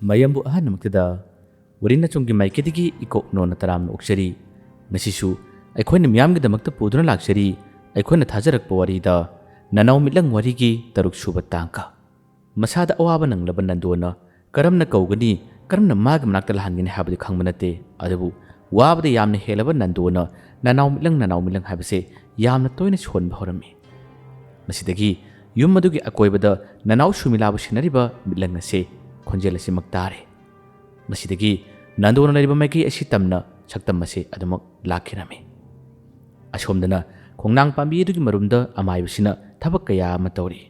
mayambu ahanamuktada warina chunggi maiketigi iko nona taramna oksari ngasisu ꯑꯩꯈꯣꯏꯅ ꯃꯤꯌꯥꯝꯒꯤꯗꯃꯛꯇ ꯄꯨꯗꯨꯅ ꯂꯥꯛꯆꯔꯤ ꯑꯩꯈꯣꯏꯅ ꯊꯥꯖꯔꯛꯄ ꯋꯥꯔꯤꯗ ꯅꯅꯥꯎ ꯃꯤꯠꯂꯪ ꯋꯥꯔꯤꯒꯤ 6ꯁꯨꯕ ꯇꯥꯡꯀ ꯃꯁꯥꯗ ꯑꯋꯥꯕ ꯅꯪꯂꯕ ꯅꯟꯗꯣꯅ ꯀꯔꯝꯅ ꯀꯧꯒꯅꯤ ꯀꯔꯝꯅ ꯃꯥꯒꯤ ꯃꯅꯥꯛꯇ ꯂꯥꯛꯍꯟꯒꯅꯤ ꯍꯥꯏꯕꯗꯤ ꯈꯪꯕ ꯅꯠꯇꯦ ꯑꯗꯨꯕꯨ ꯋꯥꯕꯗ ꯌꯥꯝꯅ ꯍꯦꯜꯂꯕ ꯅꯟꯗꯣꯅ ꯅꯅꯥꯎ ꯃꯤꯠꯂꯪ ꯍꯥꯏꯕꯁꯦ ꯌꯥꯝꯅ ꯇꯣꯏꯅ ꯁꯣꯟꯕ ꯍꯧꯔꯝꯃꯤ ꯃꯁꯤꯗꯒꯤ ꯌꯨꯝ ꯑꯗꯨꯒꯤ ꯑꯀꯣꯏꯕꯗ ꯅꯅꯥꯎ ꯁꯨꯃꯤꯂꯥꯕꯨ ꯁꯦꯟꯅꯔꯤꯕ ꯃꯤꯠꯂꯪ ꯑꯁꯤ ꯈꯣꯟꯖꯦꯜ ꯑꯁꯤꯃꯛ ꯇꯥꯔꯦ ꯃꯁꯤꯗꯒꯤ ꯅꯟꯗꯣꯅ ꯂꯩꯔꯤꯕ ꯃꯥꯏꯀꯩ ꯑꯁꯤ ꯇꯝꯅ ꯁꯛꯇꯝ ꯑꯁꯤ ꯑꯗꯨꯃꯛ ꯂꯥꯛꯈꯤꯔꯝꯃꯤ ꯑꯁꯣꯝꯗꯅ ꯈꯣꯡꯅꯥꯡ ꯄꯥꯝꯕꯤ ꯑꯗꯨꯒꯤ ꯃꯔꯨꯝꯗ ꯑꯃꯥꯏꯕꯁꯤꯅ ꯊꯕꯛ ꯀꯌꯥ ꯑꯃ ꯇꯧꯔꯤ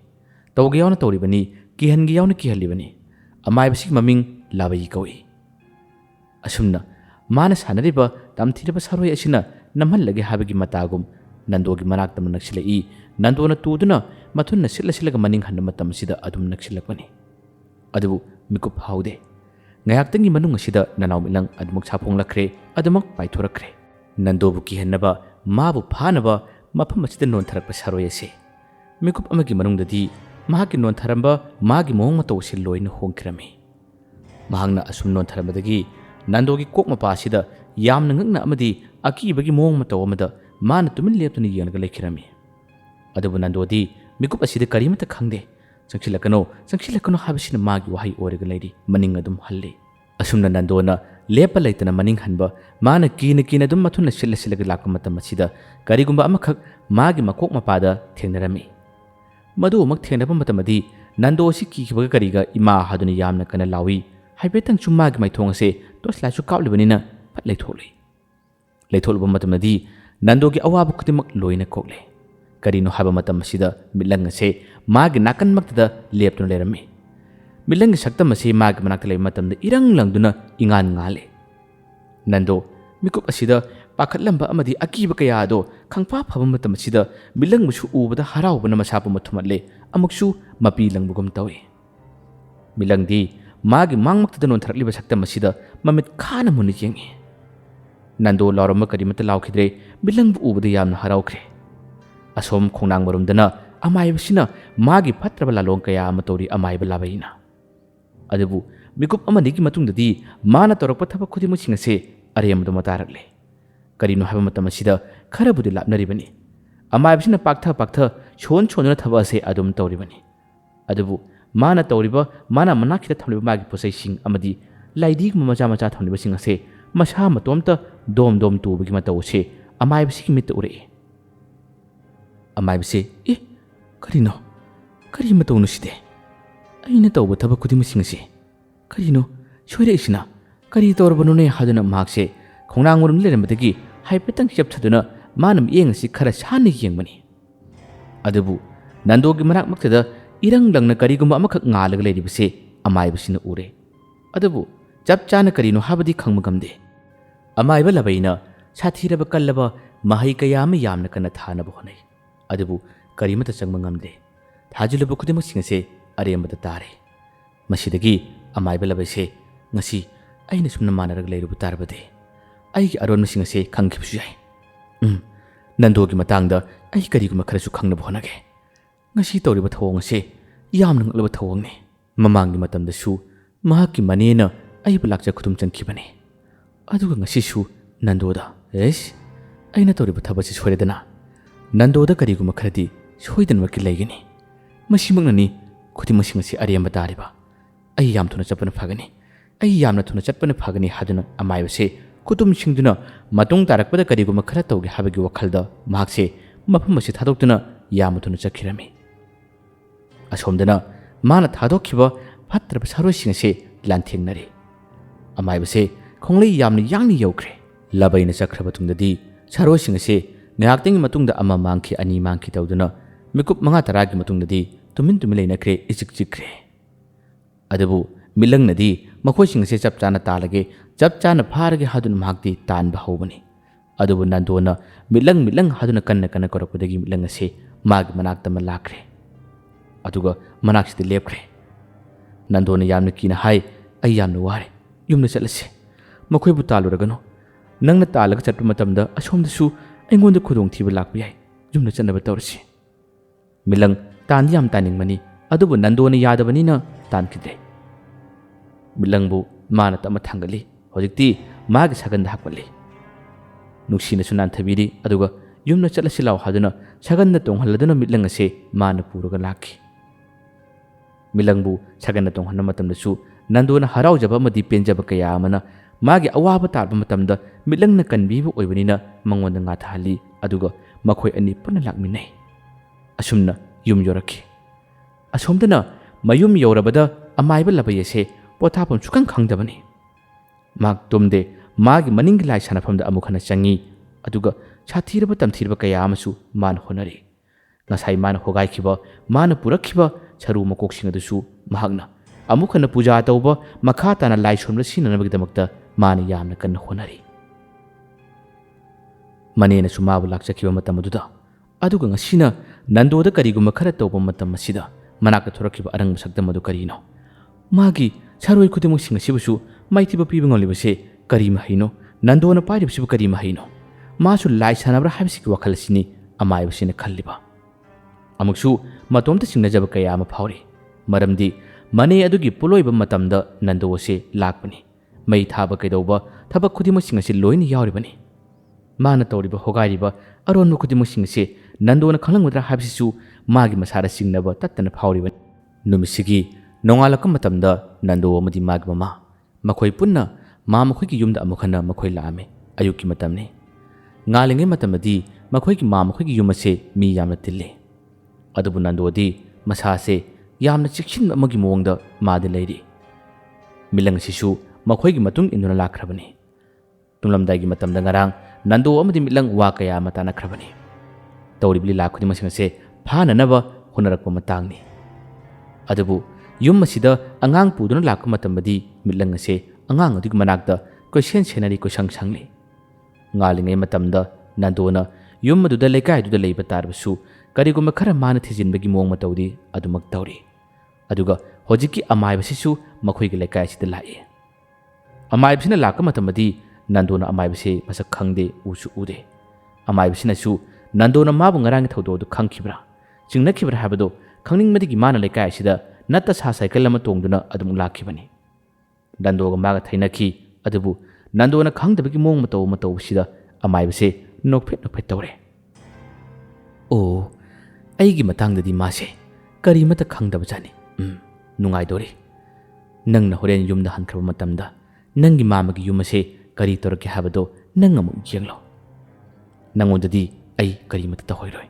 ꯇꯧꯒꯦ ꯌꯥꯎꯅ ꯇꯧꯔꯤꯕꯅꯤ ꯀꯤꯍꯟꯒꯦ ꯌꯥꯎꯅ ꯀꯤꯍꯜꯂꯤꯕꯅꯤ ꯑꯃꯥꯏꯕꯁꯤꯒꯤ ꯃꯃꯤꯡ ꯂꯥꯕꯩ ꯀꯧꯏ ꯑꯁꯨꯝꯅ ꯃꯥꯅ ꯁꯥꯟꯅꯔꯤꯕ ꯇꯝꯊꯤꯔꯕ ꯁꯥꯔꯣꯏ ꯑꯁꯤꯅ ꯅꯝꯍꯜꯂꯒꯦ ꯍꯥꯏꯕꯒꯤ ꯃꯇꯥꯒꯨꯝ ꯅꯟꯗꯣꯒꯤ ꯃꯅꯥꯛꯇ ꯅꯛꯁꯤꯜꯂꯛꯏ ꯅꯟꯗꯣꯅ ꯇꯨꯗꯨꯅ ꯃꯊꯨꯟꯅ ꯁꯤꯠꯂꯒ ꯃꯅꯤꯡ ꯍꯟꯕ ꯃꯇꯝ ꯑꯁꯤꯗ ꯑꯗꯨꯝ ꯅꯛꯁꯤꯜꯂꯛꯄꯅꯤ ꯑꯗꯨꯕꯨ ꯃꯤꯀꯨꯞ ꯍꯥꯎꯗꯦ ꯉꯥꯏꯍꯥꯛꯇꯪꯒꯤ ꯃꯅꯨꯡ ꯑꯁꯤꯗ ꯅꯅꯥꯎ ꯃꯤꯠꯂꯪ ꯑꯗꯨꯃꯛ ꯁꯥꯐꯣꯡꯂꯛꯈ꯭ꯔꯦ ꯑꯗꯨꯃꯛ ꯄꯥꯏꯊꯣꯔꯛꯈ꯭ꯔꯦ ꯅꯟꯗꯣꯕꯨ ꯀꯤꯍꯟꯅꯕ 마부 파나바 마품 마치데 논타락바 사로예세 미굽 아마기 마능다디 마하기 논타람바 마기 모홍 마토시 로이는 홍키라미 마항나 아숨 논타람바다기 난도기 꼭 마파시다 얌나 ngakna amadi akibagi moong mataw amada mana tumin leptuna yengnaga lekhirami adabu nandodi mikup asida karimata khangde sangsilakano habisina magi wahai orega leidi maning adum halle asumna nandona lepa leitana maning hanba mana kina dum mathuna silaga lakpa matam asida karigumba amakhak magi makok mapada thengnarami madu mak thengnaba matamadi nando si kikibaga kariga ima haduna yamna kana lawi haibetang chumagi maithong ase tosla chu kaplibanina pat leitholba matamadi nandogi awabu kudimak loina kokle karino haba matam asida milang ase magi nakan maktada leptuna lerami milang saktam ase magi manakta lei matamda irang langduna ingan ngale nando mikup asida pakhatlamba amadi akiba kaya ado khangpa phaba matam asida milang musu ubada haraubana masapu mathumatle amuksu mapi langbugum tawi milangdi magi mangmaktada non tharliba saktam asida mamit khana muni yengi nando lawrama karimata lawkhidre milang ubada yamna haraukre asom khongnang marumdana amaibasina magi phatraba lalong kaya amatori amaiba labaina adubu mikup amanigi matungdadi mana torokpa thaba khudimo singase ariyamdu matarakle karino haba matam asida kharabudi lapnaribani amaibasina paktha chonuna thaba ase adum toribani adubu mana toriba mana manakida thamliba magi posai sing amadi laidi macha thamliba sing ase masha matomta dom tubagi matawse amaibasi mitta ure amaibase kari matawnu side aina tawba thaba khudimo singase karino soire isina kari torbanu ne haduna makse khongnang murum lerambadagi haipetang chapthaduna manam yengasi khara sani yengbani adubu nandogi manak maktada irang langna karigumba amakhak ngalaga leribase amaibasina ure adubu chap chana karino habadi khangmagamde amaiba labaina sathiraba kallaba mahai kayama yamna kana thanaba honai adubu karimata changmangamde thajulaba khudimak singase arembada tare masidagi amaiba labase ngasi aina sumna manaraga leirubu tarbade aigi aron singase khangkhibsu yai nandogi matangda ai kariguma kharasu khangnaba honage ngasi toriba thawong ase yamna nglaba thawongni mamangi matamda su mahaki manena ai bulakcha khudum changkhibani aduga ngasi su nandoda aina toriba thabasi soiredana nandoda kariguma kharadi soidan wakil laigani masimaknani khudimasing ase aremba tariba ai yam thuna chapana phagani ai yamna thuna chatpana phagani haduna amaibase kutum singduna matung tarakpada kariguma khara tawge habagi wakhalda mahakse mafam ase thadoktuna yam thuna chakhirami asomdana mana thadokhiba phatraba sarosing ase lanthengnari amaibase khonglei yamna yangni yaukhre labaina chakhraba tungdadi sarosing ase ngaktengi matungda ama mangki ani mangki tawduna mikup manga taragi matungdadi tumin leinakhre ichikchikre adabu milangnadi makhosing ase chap chana talage chap chana pharage hadun mahakti tanba hobani adubu nandona milang haduna kanna korakudagi milang ase magi manakta malakre aduga manaksidi lepkre nandona yamna kina hai ai yamna ware yumna chalase makhoibu taluragano nangna talaga chatpa matamda asomdasu aingonda khudong thiba lakpa yai yumna chanaba tawrasi milang tan yam taning mani adubu nandona yadabanina tan kidre ꯃꯤꯠꯂꯪꯕꯨ ꯃꯥꯅ ꯇꯞꯅ ꯊꯥꯡꯒꯠꯂꯤ ꯍꯧꯖꯤꯛꯇꯤ ꯃꯥꯒꯤ ꯁꯥꯒꯟꯗ ꯍꯥꯞꯀꯠꯂꯤ ꯅꯨꯡꯁꯤꯅꯁꯨ ꯅꯥꯟꯊꯕꯤꯔꯤ ꯑꯗꯨꯒ ꯌꯨꯝꯗ ꯆꯠꯂꯁꯤ ꯂꯥꯎ ꯍꯥꯏꯗꯨꯅ ꯁꯥꯒꯟꯗ ꯇꯣꯡꯍꯜꯂꯗꯨꯅ ꯃꯤꯠꯂꯪ ꯑꯁꯤ ꯃꯥꯅ ꯄꯨꯔꯒ ꯂꯥꯛꯈꯤ ꯃꯤꯠꯂꯪꯕꯨ ꯁꯥꯒꯟꯗ ꯇꯣꯡꯍꯟꯕ ꯃꯇꯝꯗꯁꯨ ꯅꯟꯗꯣꯅ ꯍꯔꯥꯎꯖꯕ ꯑꯃꯗꯤ ꯄꯦꯟꯖꯕ ꯀꯌꯥ ꯑꯃꯅ ꯃꯥꯒꯤ ꯑꯋꯥꯕ ꯇꯥꯔꯕ ꯃꯇꯝꯗ ꯃꯤꯠꯂꯪꯅ ꯀꯟꯕꯤꯕ ꯑꯣꯏꯕꯅꯤꯅ ꯃꯉꯣꯟꯗ ꯉꯥꯊꯍꯜꯂꯤ ꯑꯗꯨꯒ ꯃꯈꯣꯏ ꯑꯅꯤ ꯄꯨꯟꯅ ꯂꯥꯛꯃꯤꯟꯅꯩ ꯑꯁꯨꯝꯅ ꯌꯨꯝ ꯌꯧꯔꯛꯈꯤ ꯑꯁꯣꯝꯗꯅ ꯃꯌꯨꯝ ꯌꯧꯔꯕꯗ ꯑꯃꯥꯏꯕ ꯂꯕꯩ ꯑꯁꯤ ꯄꯣꯊꯥꯐꯝ ꯁꯨꯈꯪ ꯈꯪꯗꯕꯅꯤ ꯃꯍꯥꯛ ꯇꯨꯝꯗꯦ ꯃꯥꯒꯤ ꯃꯅꯤꯡꯒꯤ ꯂꯥꯏ ꯁꯥꯟꯅꯐꯝꯗ ꯑꯃꯨꯛ ꯍꯟꯅ ꯆꯪꯉꯤ ꯑꯗꯨꯒ ꯁꯥꯊꯤꯔꯕ ꯇꯝꯊꯤꯔꯕ ꯀꯌꯥ ꯑꯃꯁꯨ ꯃꯥꯅ ꯍꯣꯠꯅꯔꯤ ꯉꯁꯥꯏ ꯃꯥꯅ ꯍꯣꯒꯥꯏꯈꯤꯕ ꯃꯥꯅ ꯄꯨꯔꯛꯈꯤꯕ ꯁꯔꯨ ꯃꯀꯣꯛꯁꯤꯡ ꯑꯗꯨꯁꯨ ꯃꯍꯥꯛꯅ ꯑꯃꯨꯛ ꯍꯟꯅ ꯄꯨꯖꯥ ꯇꯧꯕ ꯃꯈꯥ ꯇꯥꯅ ꯂꯥꯏ ꯁꯣꯟꯕ ꯁꯤꯖꯤꯟꯅꯅꯕꯒꯤꯗꯃꯛꯇ ꯃꯥꯅ ꯌꯥꯝꯅ ꯀꯟꯅ ꯍꯣꯠꯅꯔꯤ ꯃꯅꯦꯅꯁꯨ ꯃꯥꯕꯨ ꯂꯥꯛꯆꯈꯤꯕ ꯃꯇꯝ ꯑꯗꯨꯗ ꯑꯗꯨꯒ ꯉꯁꯤꯅ ꯅꯟꯗꯣꯗ ꯀꯔꯤꯒꯨꯝꯕ ꯈꯔ ꯇꯧꯕ ꯃꯇꯝ ꯑꯁꯤꯗ ꯃꯅꯥꯛꯇ ꯊꯣꯔꯛꯈꯤꯕ ꯑꯔꯪꯕ ꯁꯛꯇꯝ ꯑꯗꯨ ꯀꯔꯤꯅꯣ ꯃꯥꯒꯤ ꯁꯔꯣꯏ ꯈꯨꯗꯤꯡꯃꯛꯁꯤꯡ ꯑꯁꯤꯕꯨꯁꯨ ꯃꯥꯏꯊꯤꯕ ꯄꯤꯕ ꯉꯝꯂꯤꯕꯁꯦ ꯀꯔꯤ ꯃꯍꯩꯅꯣ ꯅꯟꯗꯣꯅ ꯄꯥꯏꯔꯤꯕꯁꯤꯕꯨ ꯀꯔꯤ ꯃꯍꯩꯅꯣ ꯃꯥꯁꯨ ꯂꯥꯏ ꯁꯥꯟꯅꯕ꯭ꯔꯥ ꯍꯥꯏꯕꯁꯤꯒꯤ ꯋꯥꯈꯜ ꯑꯁꯤꯅꯤ ꯑꯃꯥꯏꯕꯁꯤꯅ ꯈꯜꯂꯤꯕ ꯑꯃꯨꯛꯁꯨ ꯃꯇꯣꯝꯇ ꯆꯤꯡꯅꯖꯕ ꯀꯌꯥ ꯑꯃ ꯐꯥꯎꯔꯤ ꯃꯔꯝꯗꯤ ꯃꯅꯦ ꯑꯗꯨꯒꯤ ꯄꯣꯠꯂꯣꯏꯕ ꯃꯇꯝꯗ ꯅꯟꯗꯣ ꯑꯁꯤ ꯂꯥꯛꯄꯅꯤ ꯃꯩ ꯊꯥꯕ ꯀꯩꯗꯧꯕ ꯊꯕꯛ ꯈꯨꯗꯤꯡꯃꯛꯁꯤꯡ ꯑꯁꯤ ꯂꯣꯏꯅ ꯌꯥꯎꯔꯤꯕꯅꯤ ꯃꯥꯅ ꯇꯧꯔꯤꯕ ꯍꯣꯒꯥꯏꯔꯤꯕ ꯑꯔꯣꯟꯕ ꯈꯨꯗꯤꯡꯃꯛꯁꯤꯡ ꯑꯁꯤ ꯅꯟꯗꯣꯅ ꯈꯪꯂꯝꯒꯗ꯭ꯔꯥ ꯍꯥꯏꯕꯁꯤꯁꯨ ꯃꯥꯒꯤ ꯃꯁꯥꯗ ꯆꯤꯡꯅꯕ ꯇꯠꯇꯅ ꯐꯥꯎꯔꯤꯕꯅꯤ ꯅꯨꯃꯤꯠꯁꯤꯒꯤ ꯅꯣꯡꯉꯥꯜꯂꯛꯄ ꯃꯇꯝꯗ ꯅꯟꯗꯣ ꯑꯃꯗꯤ ꯃꯥꯒꯤ ꯃꯃꯥ ꯃꯈꯣꯏ ꯄꯨꯟꯅ ꯃꯈꯣꯏꯒꯤ ꯌꯨꯝꯗ ꯑꯃꯨꯛ ꯍꯟꯅ ꯃꯈꯣꯏ ꯂꯥꯛꯑꯝꯃꯤ ꯑꯌꯨꯛꯀꯤ ꯃꯇꯝꯅꯤ ꯉꯥꯜꯂꯤꯉꯩ ꯃꯇꯝꯗꯗꯤ ꯃꯈꯣꯏꯒꯤ ꯃꯈꯣꯏꯒꯤ ꯌꯨꯝ ꯑꯁꯤ ꯃꯤ ꯌꯥꯝꯅ ꯇꯤꯜꯂꯤ ꯑꯗꯨꯕꯨ ꯅꯟꯗꯣꯗꯤ ꯃꯁꯥꯁꯦ ꯌꯥꯝꯅ ꯆꯦꯛꯁꯤꯟꯕ ꯑꯃꯒꯤ ꯃꯑꯣꯡꯗ ꯃꯥꯗꯤ ꯂꯩꯔꯤ ꯃꯤꯂꯪ ꯑꯁꯤꯁꯨ ꯃꯈꯣꯏꯒꯤ ꯃꯇꯨꯡ ꯏꯟꯗꯨꯅ ꯂꯥꯛꯈ꯭ꯔꯕꯅꯤ ꯇꯨꯝꯂꯝꯗꯥꯏꯒꯤ ꯃꯇꯝꯗ ꯉꯔꯥꯡ ꯅꯟꯗꯣ ꯑꯃꯗꯤ ꯃꯤꯠꯂꯪ ꯋꯥ ꯀꯌꯥ ꯑꯃ ꯇꯥꯟꯅꯈ꯭ꯔꯕꯅꯤ ꯇꯧꯔꯤꯕ ꯂꯤꯂꯥ ꯈꯨꯗꯤꯡꯃꯛꯁꯤꯡ ꯑꯁꯤ ꯐꯥꯅꯅꯕ ꯍꯣꯠꯅꯔꯛꯄ ꯃꯇꯥꯡꯅꯤ ꯑꯗꯨꯕु ꯌꯨꯝ ꯑꯁꯤꯗ ꯑꯉꯥꯡ ꯄꯨꯗꯨꯅ ꯂꯥꯛꯄ ꯃꯇꯝꯗꯗꯤ ꯃꯤꯠꯂꯪ ꯑꯁꯤ ꯑꯉꯥꯡ ꯑꯗꯨꯒꯤ ꯃꯅꯥꯛꯇ ꯀꯣꯏꯁꯦꯟ ꯁꯦꯟꯅꯔꯤ ꯀꯣꯏꯁꯪ ꯁꯪꯂꯤ ꯉꯥꯜꯂꯤꯉꯩ ꯃꯇꯝꯗ ꯅꯟꯗꯣꯅ ꯌꯨꯝ ꯑꯗꯨꯗ ꯂꯩꯀꯥꯏꯗꯨꯗ ꯂꯩꯕ ꯇꯥꯔꯕꯁꯨ ꯀꯔꯤꯒꯨꯝꯕ ꯈꯔ ꯃꯥꯅ ꯊꯤꯖꯤꯟꯕꯒꯤ ꯃꯑꯣꯡ ꯃꯇꯧꯗꯤ ꯑꯗꯨꯃꯛ ꯇꯧꯔꯤ ꯑꯗꯨꯒ ꯍꯧꯖꯤꯛꯀꯤ ꯑꯃꯥꯏꯕꯁꯤꯁꯨ ꯃꯈꯣꯏꯒꯤ ꯂꯩꯀꯥꯏ ꯑꯁꯤꯗ ꯂꯥꯛꯏ ꯑꯃꯥꯏꯕꯁꯤꯅ ꯂꯥꯛꯄ ꯃꯇꯝꯗꯗꯤ ꯅꯟꯗꯣꯅ ꯑꯃꯥꯏꯕꯁꯤ ꯃꯁꯛ ꯈꯪꯗꯦ ꯎꯁꯨ ꯎꯗꯦ ꯑꯃꯥꯏꯕꯁꯤꯅꯁꯨ ꯅꯟꯗꯣꯅ ꯃꯥꯕꯨ ꯉꯔꯥꯡꯒꯤ ꯊꯧꯗꯣꯛ ꯑꯗꯨ ꯈꯪꯈꯤꯕ꯭ꯔꯥ ꯆꯤꯡꯅꯈꯤꯕ꯭ꯔꯥ ꯍꯥꯏꯕꯗꯨ ꯈꯪꯅꯤꯡꯕꯗꯒꯤ ꯃꯥꯅ ꯂꯩꯀꯥꯏ ꯑꯁꯤꯗ ꯅꯠꯇ ꯁꯥ ꯁꯥꯏꯀꯜ ꯑꯃ ꯇꯣꯡꯗꯨꯅ ꯑꯗꯨꯝ ꯂꯥꯛꯈꯤꯕꯅꯤ ꯅꯟꯗꯣꯒ ꯃꯥꯒ ꯊꯩꯅꯈꯤ ꯑꯗꯨꯕꯨ ꯅꯟꯗꯣꯅ ꯈꯪꯗꯕꯒꯤ ꯃꯑꯣꯡ ꯃꯇꯧ ꯑꯃ ꯇꯧꯕꯁꯤꯗ ꯑꯃꯥꯏꯕꯁꯦ ꯅꯣꯛꯐꯦꯠ ꯅꯣꯛꯐꯦꯠ ꯇꯧꯔꯦ ꯑꯣ ꯑꯩꯒꯤ ꯃꯇꯥꯡꯗꯗꯤ ꯃꯥꯁꯦ ꯀꯔꯤꯃꯠꯇ ꯈꯪꯗꯕꯖꯥꯠꯅꯤ ꯅꯨꯡꯉꯥꯏꯗꯣꯔꯤ ꯅꯪꯅ ꯍꯣꯔꯦꯟ ꯌꯨꯝꯗ ꯍꯟꯈ꯭ꯔꯕ ꯃꯇꯝꯗ ꯅꯪꯒꯤ ꯃꯥꯃꯒꯤ ꯌꯨꯝ ꯑꯁꯦ ꯀꯔꯤ ꯇꯧꯔꯛꯀꯦ ꯍꯥꯏꯕꯗꯣ ꯅꯪ ꯑꯃꯨꯛ ꯌꯦꯡꯂꯣ ꯅꯪꯉꯣꯟꯗꯗꯤ ꯑꯩ ꯀꯔꯤꯃꯠꯇ ꯇꯧꯍꯣꯏꯔꯣꯏ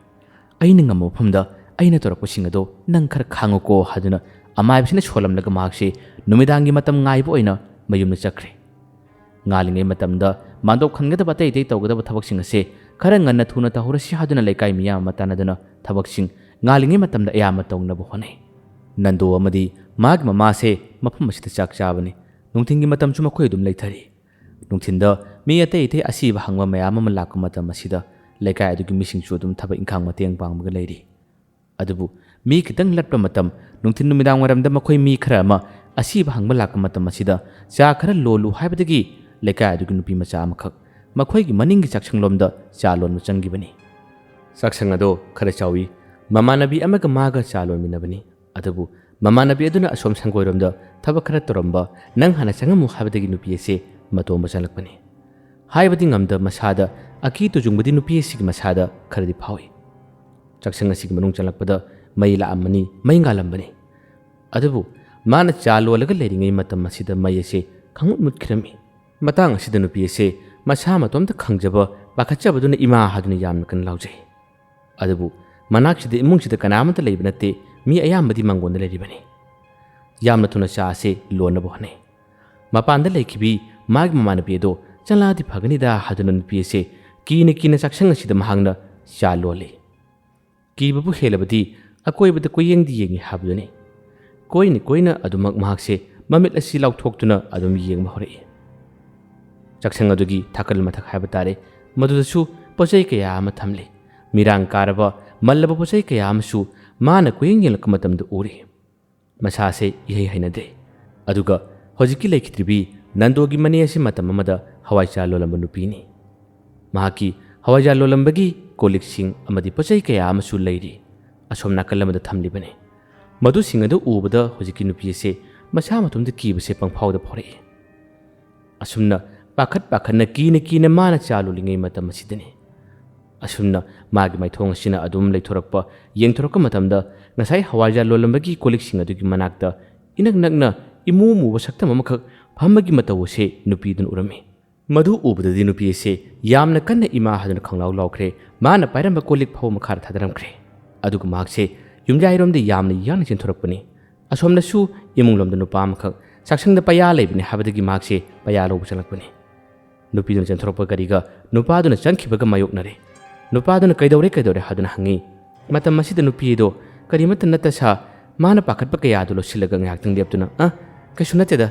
ꯑꯩꯅ ꯉꯝꯕ ꯃꯐꯝꯗ ꯑꯩꯅ ꯇꯧꯔꯛꯄꯁꯤꯡ ꯑꯗꯣ ꯅꯪ ꯈꯔ ꯈꯥꯡꯉꯨꯀꯣ ꯍꯥꯏꯗꯨꯅ ꯑꯃꯥꯏꯕꯁꯤꯅ ꯁꯣꯜꯂꯝꯂꯒ ꯃꯍꯥꯛꯁꯤ ꯅꯨꯃꯤꯗꯥꯡꯒꯤ ꯃꯇꯝ ꯉꯥꯏꯕ ꯑꯣꯏꯅ ꯃꯌꯨꯝꯗ ꯆꯠꯈ꯭ꯔꯦ ꯉꯥꯜꯂꯤꯉꯩ ꯃꯇꯝꯗ ꯃꯥꯟꯗꯣꯞ ꯈꯟꯒꯗꯕ ꯑꯇꯩ ꯑꯇꯩ ꯇꯧꯒꯗꯕ ꯊꯕꯛꯁꯤꯡ ꯑꯁꯤ ꯈꯔ ꯉꯟꯅ ꯊꯨꯅ ꯇꯧꯍꯧꯔꯁꯤ ꯍꯥꯏꯗꯨꯅ ꯂꯩꯀꯥꯏ ꯃꯤꯌꯥꯝ ꯑꯃ ꯇꯥꯟꯅꯗꯨꯅ ꯊꯕꯛꯁꯤꯡ ꯉꯥꯜꯂꯤꯉꯩ ꯃꯇꯝꯗ ꯑꯌꯥꯝꯕ ꯇꯧꯅꯕ ꯍꯣꯠꯅꯩ ꯅꯟꯗꯣ ꯑꯃꯗꯤ ꯃꯥꯒꯤ ꯃꯃꯥꯁꯦ ꯃꯐꯝ ꯑꯁꯤꯗ ꯆꯥꯛ ꯆꯥꯕꯅꯤ ꯅꯨꯡꯊꯤꯟꯒꯤ ꯃꯇꯝꯁꯨ ꯃꯈꯣꯏ ꯑꯗꯨꯝ ꯂꯩꯊꯔꯤ ꯅꯨꯡꯊꯤꯟꯗ ꯃꯤ ꯑꯇꯩ ꯑꯇꯩ ꯑꯁꯤꯕ ꯍꯪꯕ ꯃꯌꯥꯝ ꯑꯃ ꯂꯥꯛꯄ ꯃꯇꯝ ꯑꯁꯤꯗ ꯂꯩꯀꯥꯏ ꯑꯗꯨꯒꯤ ꯃꯤꯁꯤꯡꯁꯨ ꯑꯗꯨꯝ ꯊꯕꯛ ꯏꯪꯈꯥꯡ ꯃꯇꯦꯡ ꯄꯥꯡꯕꯒ ꯂꯩꯔꯤ ꯑꯗꯨꯕु ꯃꯤ ꯈꯤꯇꯪ ꯂꯠꯄ ꯃꯇꯝ ꯅꯨꯡꯊꯤꯟ ꯅꯨꯃꯤꯗꯥꯡ ꯋꯥꯏꯔꯝꯗ ꯃꯈꯣꯏ ꯃꯤ ꯈꯔ ꯑꯃ ꯑꯁꯤꯕ ꯍꯪꯕ ꯂꯥꯛꯄ ꯃꯇꯝ ꯑꯁꯤꯗ ꯆꯥ ꯈꯔ ꯂꯣꯜꯂꯨ ꯍꯥꯏꯕꯗꯒꯤ ꯂꯩꯀꯥꯏ ꯑꯗꯨꯒꯤ ꯅꯨꯄꯤ ꯃꯆꯥ ꯑꯃꯈꯛ ꯃꯈꯣꯏꯒꯤ ꯃꯅꯤꯡꯒꯤ ꯆꯥꯛꯁꯪꯂꯣꯝꯗ ꯆꯥ ꯂꯣꯟꯕ ꯆꯪꯈꯤꯕꯅꯤ ꯆꯥꯛꯁꯪ ꯑꯗꯣ ꯈꯔ ꯆꯥꯎꯏ ꯃꯃꯥꯟꯅꯕꯤ ꯑꯃꯒ ꯃꯥꯒ ꯆꯥ ꯂꯣꯟꯃꯤꯟꯅꯕꯅꯤ ꯑꯗꯨꯕꯨ ꯃꯃꯥꯟꯅꯕꯤ ꯑꯗꯨꯅ ꯑꯁꯣꯝ ꯁꯪꯒꯣꯏꯔꯣꯝꯗ ꯊꯕꯛ ꯈꯔ ꯇꯧꯔꯝꯕ ꯅꯪ ꯍꯥꯟꯅ ꯆꯪꯉꯝꯃꯨ ꯍꯥꯏꯕꯗꯒꯤ ꯅꯨꯄꯤ ꯑꯁꯤ ꯃꯇꯣꯝꯕ ꯆꯪꯂꯛꯄꯅꯤ ꯍꯥꯏꯕꯗꯤ ꯉꯝꯗ ꯃꯁꯥꯗ ꯑꯀꯤ ꯇꯨꯖꯨꯡꯕꯗꯤ ꯅꯨꯄꯤ ꯑꯁꯤꯒꯤ ꯃꯁꯥꯗ ꯈꯔꯗꯤ ꯐꯥꯎꯏ ꯆꯥꯛꯁꯪ ꯑꯁꯤꯒꯤ ꯃꯅꯨꯡ ꯆꯪꯂꯛꯄꯗ ꯃꯩ ꯂꯥꯛꯑꯝꯕꯅꯤ ꯃꯩ ꯉꯥꯜꯂꯝꯕꯅꯤ ꯑꯗꯨꯕꯨ ꯃꯥꯅ ꯆꯥ ꯂꯣꯜꯂꯒ ꯂꯩꯔꯤꯉꯩ ꯃꯇꯝ ꯑꯁꯤꯗ ꯃꯩ ꯑꯁꯤ ꯈꯪꯃꯨꯠ ꯃꯨꯠꯈꯤꯔꯝꯃꯤ ꯃꯇꯥꯡ ꯑꯁꯤꯗ ꯅꯨꯄꯤ ꯑꯁꯤ ꯃꯁꯥ ꯃꯇꯣꯝꯇ ꯈꯪꯖꯕ ꯄꯥꯈꯠꯆꯕꯗꯨꯅ ꯏꯃꯥ ꯍꯥꯏꯗꯨꯅ ꯌꯥꯝꯅ ꯀꯟꯅ ꯂꯥꯎꯖꯩ ꯑꯗꯨꯕु ꯃꯅꯥꯛꯁꯤꯗ ꯏꯃꯨꯡꯁꯤꯗ ꯀꯅꯥꯃꯠꯇ ꯂꯩꯕ ꯅꯠꯇꯦ ꯃꯤ ꯑꯌꯥꯝꯕꯗꯤ ꯃꯥꯡꯒꯣꯟꯗ ꯂꯩꯔꯤꯕꯅꯤ ꯌꯥꯝꯅ ꯊꯨꯅ ꯆꯥ ꯑꯁꯤ ꯂꯣꯟꯅꯕ ꯍꯣꯠꯅꯩ ꯃꯄꯥꯟꯗ ꯂꯩꯈꯤꯕꯤ ꯃꯥꯒꯤ ꯃꯃꯥꯟꯅꯕꯤ ꯑꯗꯣ ꯆꯪꯂꯛꯑꯗꯤ ꯐꯒꯅꯤꯗ ꯍꯥꯏꯗꯨꯅ ꯅꯨꯄꯤ ꯑꯁꯤ ꯀꯤꯅ ꯀꯤꯅ ꯆꯥꯛꯁꯪ ꯑꯁꯤꯗ ꯃꯍꯥꯛꯅ ꯆꯥ ꯂꯣꯜꯂꯤ ꯀꯤꯕꯕꯨ ꯍꯦꯜꯂꯕꯗꯤ ꯑꯀꯣꯏꯕꯗ ꯀꯣꯏꯌꯦꯡꯗꯤ ꯌꯦꯡꯉꯤ ꯍꯥꯏꯕꯗꯨꯅꯤ ꯀꯣꯏꯅ ꯀꯣꯏꯅ ꯑꯗꯨꯃꯛ ꯃꯍꯥꯛꯁꯦ ꯃꯃꯤꯠ ꯑꯁꯤ ꯂꯥꯎꯊꯣꯛꯇꯨꯅ ꯑꯗꯨꯝ ꯌꯦꯡꯕ ꯍꯧꯔꯛꯏ ꯆꯥꯛꯁꯪ ꯑꯗꯨꯒꯤ ꯊꯥꯀꯜ ꯃꯊꯛ ꯍꯥꯏꯕ ꯇꯥꯔꯦ ꯃꯗꯨꯗꯁꯨ ꯄꯣꯠꯆꯩ ꯀꯌꯥ ꯑꯃ ꯊꯝꯂꯤ ꯃꯤꯔꯥꯡ ꯀꯥꯔꯕ ꯃꯜꯂꯕ ꯄꯣꯠꯆꯩ ꯀꯌా ꯑꯃꯁꯨ ꯃꯥꯅ ꯀꯣꯏꯌꯦꯡ ꯌꯦꯡꯂꯛꯄ ꯃꯇꯝꯗ ꯎꯔꯤ ꯃꯁꯥꯁꯦ ꯏꯍꯩ ꯍꯩꯅꯗꯦ ꯑꯗꯨꯒ ꯍꯧꯖꯤꯛꯀꯤ ꯂꯩꯈꯤꯗ꯭ꯔꯤꯕꯤ ꯅꯟꯗꯣꯒꯤ ꯃꯅꯦ ꯑꯁꯤ ꯃꯇꯝ ꯑꯃꯗ ꯍꯋꯥꯏꯆꯥ ꯂꯣꯜꯂꯝꯕ ꯅꯨꯄꯤꯅꯤ ꯃꯍꯥꯛꯀꯤ ꯍꯋꯥꯏꯖꯥ ꯂꯣꯜꯂꯝꯕꯒꯤ ꯀꯣꯜꯂꯤꯛꯁꯤꯡ ꯑꯃꯗꯤ ꯄꯣꯠꯆꯩ ꯀꯌꯥ ꯑꯃꯁꯨ ꯂꯩꯔꯤ ꯑꯁꯣꯝ ꯅꯥꯀꯜ ꯑꯃꯗ ꯊꯝꯂꯤꯕꯅꯤ ꯃꯗꯨꯁꯤꯡ ꯑꯗꯨ ꯎꯕꯗ ꯍꯧꯖꯤꯛꯀꯤ ꯅꯨꯄꯤ ꯑꯁꯤ ꯃꯁꯥ ꯃꯇꯣꯝꯗ ꯀꯤꯕꯁꯦ ꯄꯪꯐꯥꯎꯗ ꯐꯥꯎꯔꯛꯏ꯫ ꯑꯁꯨꯝꯅ ꯄꯥꯈꯠꯅ ꯀꯤꯅ ꯃꯥꯅ ꯆꯥꯂꯨꯂꯤꯉꯩ ꯃꯇꯝ ꯑꯁꯤꯗꯅꯤ꯫ ꯑꯁꯨꯝꯅ ꯃꯥꯒꯤ ꯃꯥꯏꯊꯣꯡ ꯑꯁꯤꯅ ꯑꯗꯨꯝ ꯌꯦꯡꯊꯣꯔꯛꯄ ꯃꯇꯝꯗ ꯉꯁꯥꯏ ꯍꯋꯥꯏꯖꯥꯔ ꯂꯣꯜꯂꯝꯕꯒꯤ ꯀꯣꯜꯂꯤꯛꯁꯤꯡ ꯑꯗꯨꯒꯤ ꯃꯅꯥꯛꯇ ꯏꯅꯛ ꯅꯛꯅ ꯏꯃꯨ ꯃꯨꯕ ꯁꯛꯇꯝ ꯑꯃꯈꯛ ꯐꯝꯕꯒꯤ ꯃꯇꯧ ꯑꯁꯤ ꯅꯨꯄꯤꯗꯨꯅ ꯎꯔꯝꯃꯤ꯫ ꯃꯗꯨ ꯎꯕꯗꯗꯤ ꯅꯨꯄꯤ ꯑꯁꯤ ꯌꯥꯝꯅ ꯀꯟꯅ ꯏꯃꯥ ꯍꯥꯏꯗꯨꯅ ꯈꯪꯂꯥꯎ ꯂꯥꯎꯈ꯭ꯔꯦ꯫ ꯃꯥꯅ ꯄꯥꯏꯔꯝꯕ ꯀꯣꯜꯂꯤꯛ ꯐꯥꯎꯕ ꯃꯈꯥꯗ ꯊꯥꯗꯔꯝꯈ꯭ꯔꯦ꯫ ꯑꯗꯨꯒ ꯃꯍꯥꯛꯁꯦ ꯌꯨꯝꯌꯥꯏꯔꯣꯝꯗ ꯌꯥꯝꯅ ꯌꯥꯡꯅ ꯆꯦꯟꯊꯣꯔꯛꯄꯅꯤ꯫ ꯑꯁꯣꯝꯗꯁꯨ ꯏꯃꯨꯡꯂꯣꯝꯗ ꯅꯨꯄꯥ ꯑꯃꯈꯛ ꯆꯥꯛꯁꯪꯗ ꯄꯩꯌꯥ ꯂꯩꯕꯅꯤ ꯍꯥꯏꯕꯗꯒꯤ ꯃꯍꯥꯛꯁꯦ ꯄꯩꯌꯥ ꯂꯧꯕ ꯆꯪꯂꯛꯄꯅꯤ꯫ ꯅꯨꯄꯤꯗꯨꯅ ꯆꯦꯟꯊꯣꯔꯛꯄ ꯒꯥꯔꯤꯒ ꯅꯨꯄꯥꯗꯨꯅ ꯆꯪꯈꯤꯕꯒ ꯃꯥꯌꯣꯛꯅꯔꯦ꯫ ꯅꯨꯄꯥꯗꯨꯅ ꯀꯩꯗꯧꯔꯦ ꯍꯥꯏꯗꯨꯅ ꯍꯪꯉꯤ꯫ ꯃꯇꯝ ꯑꯁꯤꯗ ꯅꯨꯄꯤ ꯑꯗꯣ ꯀꯔꯤꯃꯠꯇ ꯅꯠꯇ ꯁꯥ ꯃꯥꯅ ꯄꯥꯈꯠꯄ ꯀꯌꯥꯗꯨ ꯂꯣꯠꯁꯤꯜꯂꯒ ꯉꯥꯏꯍꯥꯛꯇꯪ ꯂꯦꯞꯇꯨꯅ ꯀꯩꯁꯨ ꯅꯠꯇꯦꯗ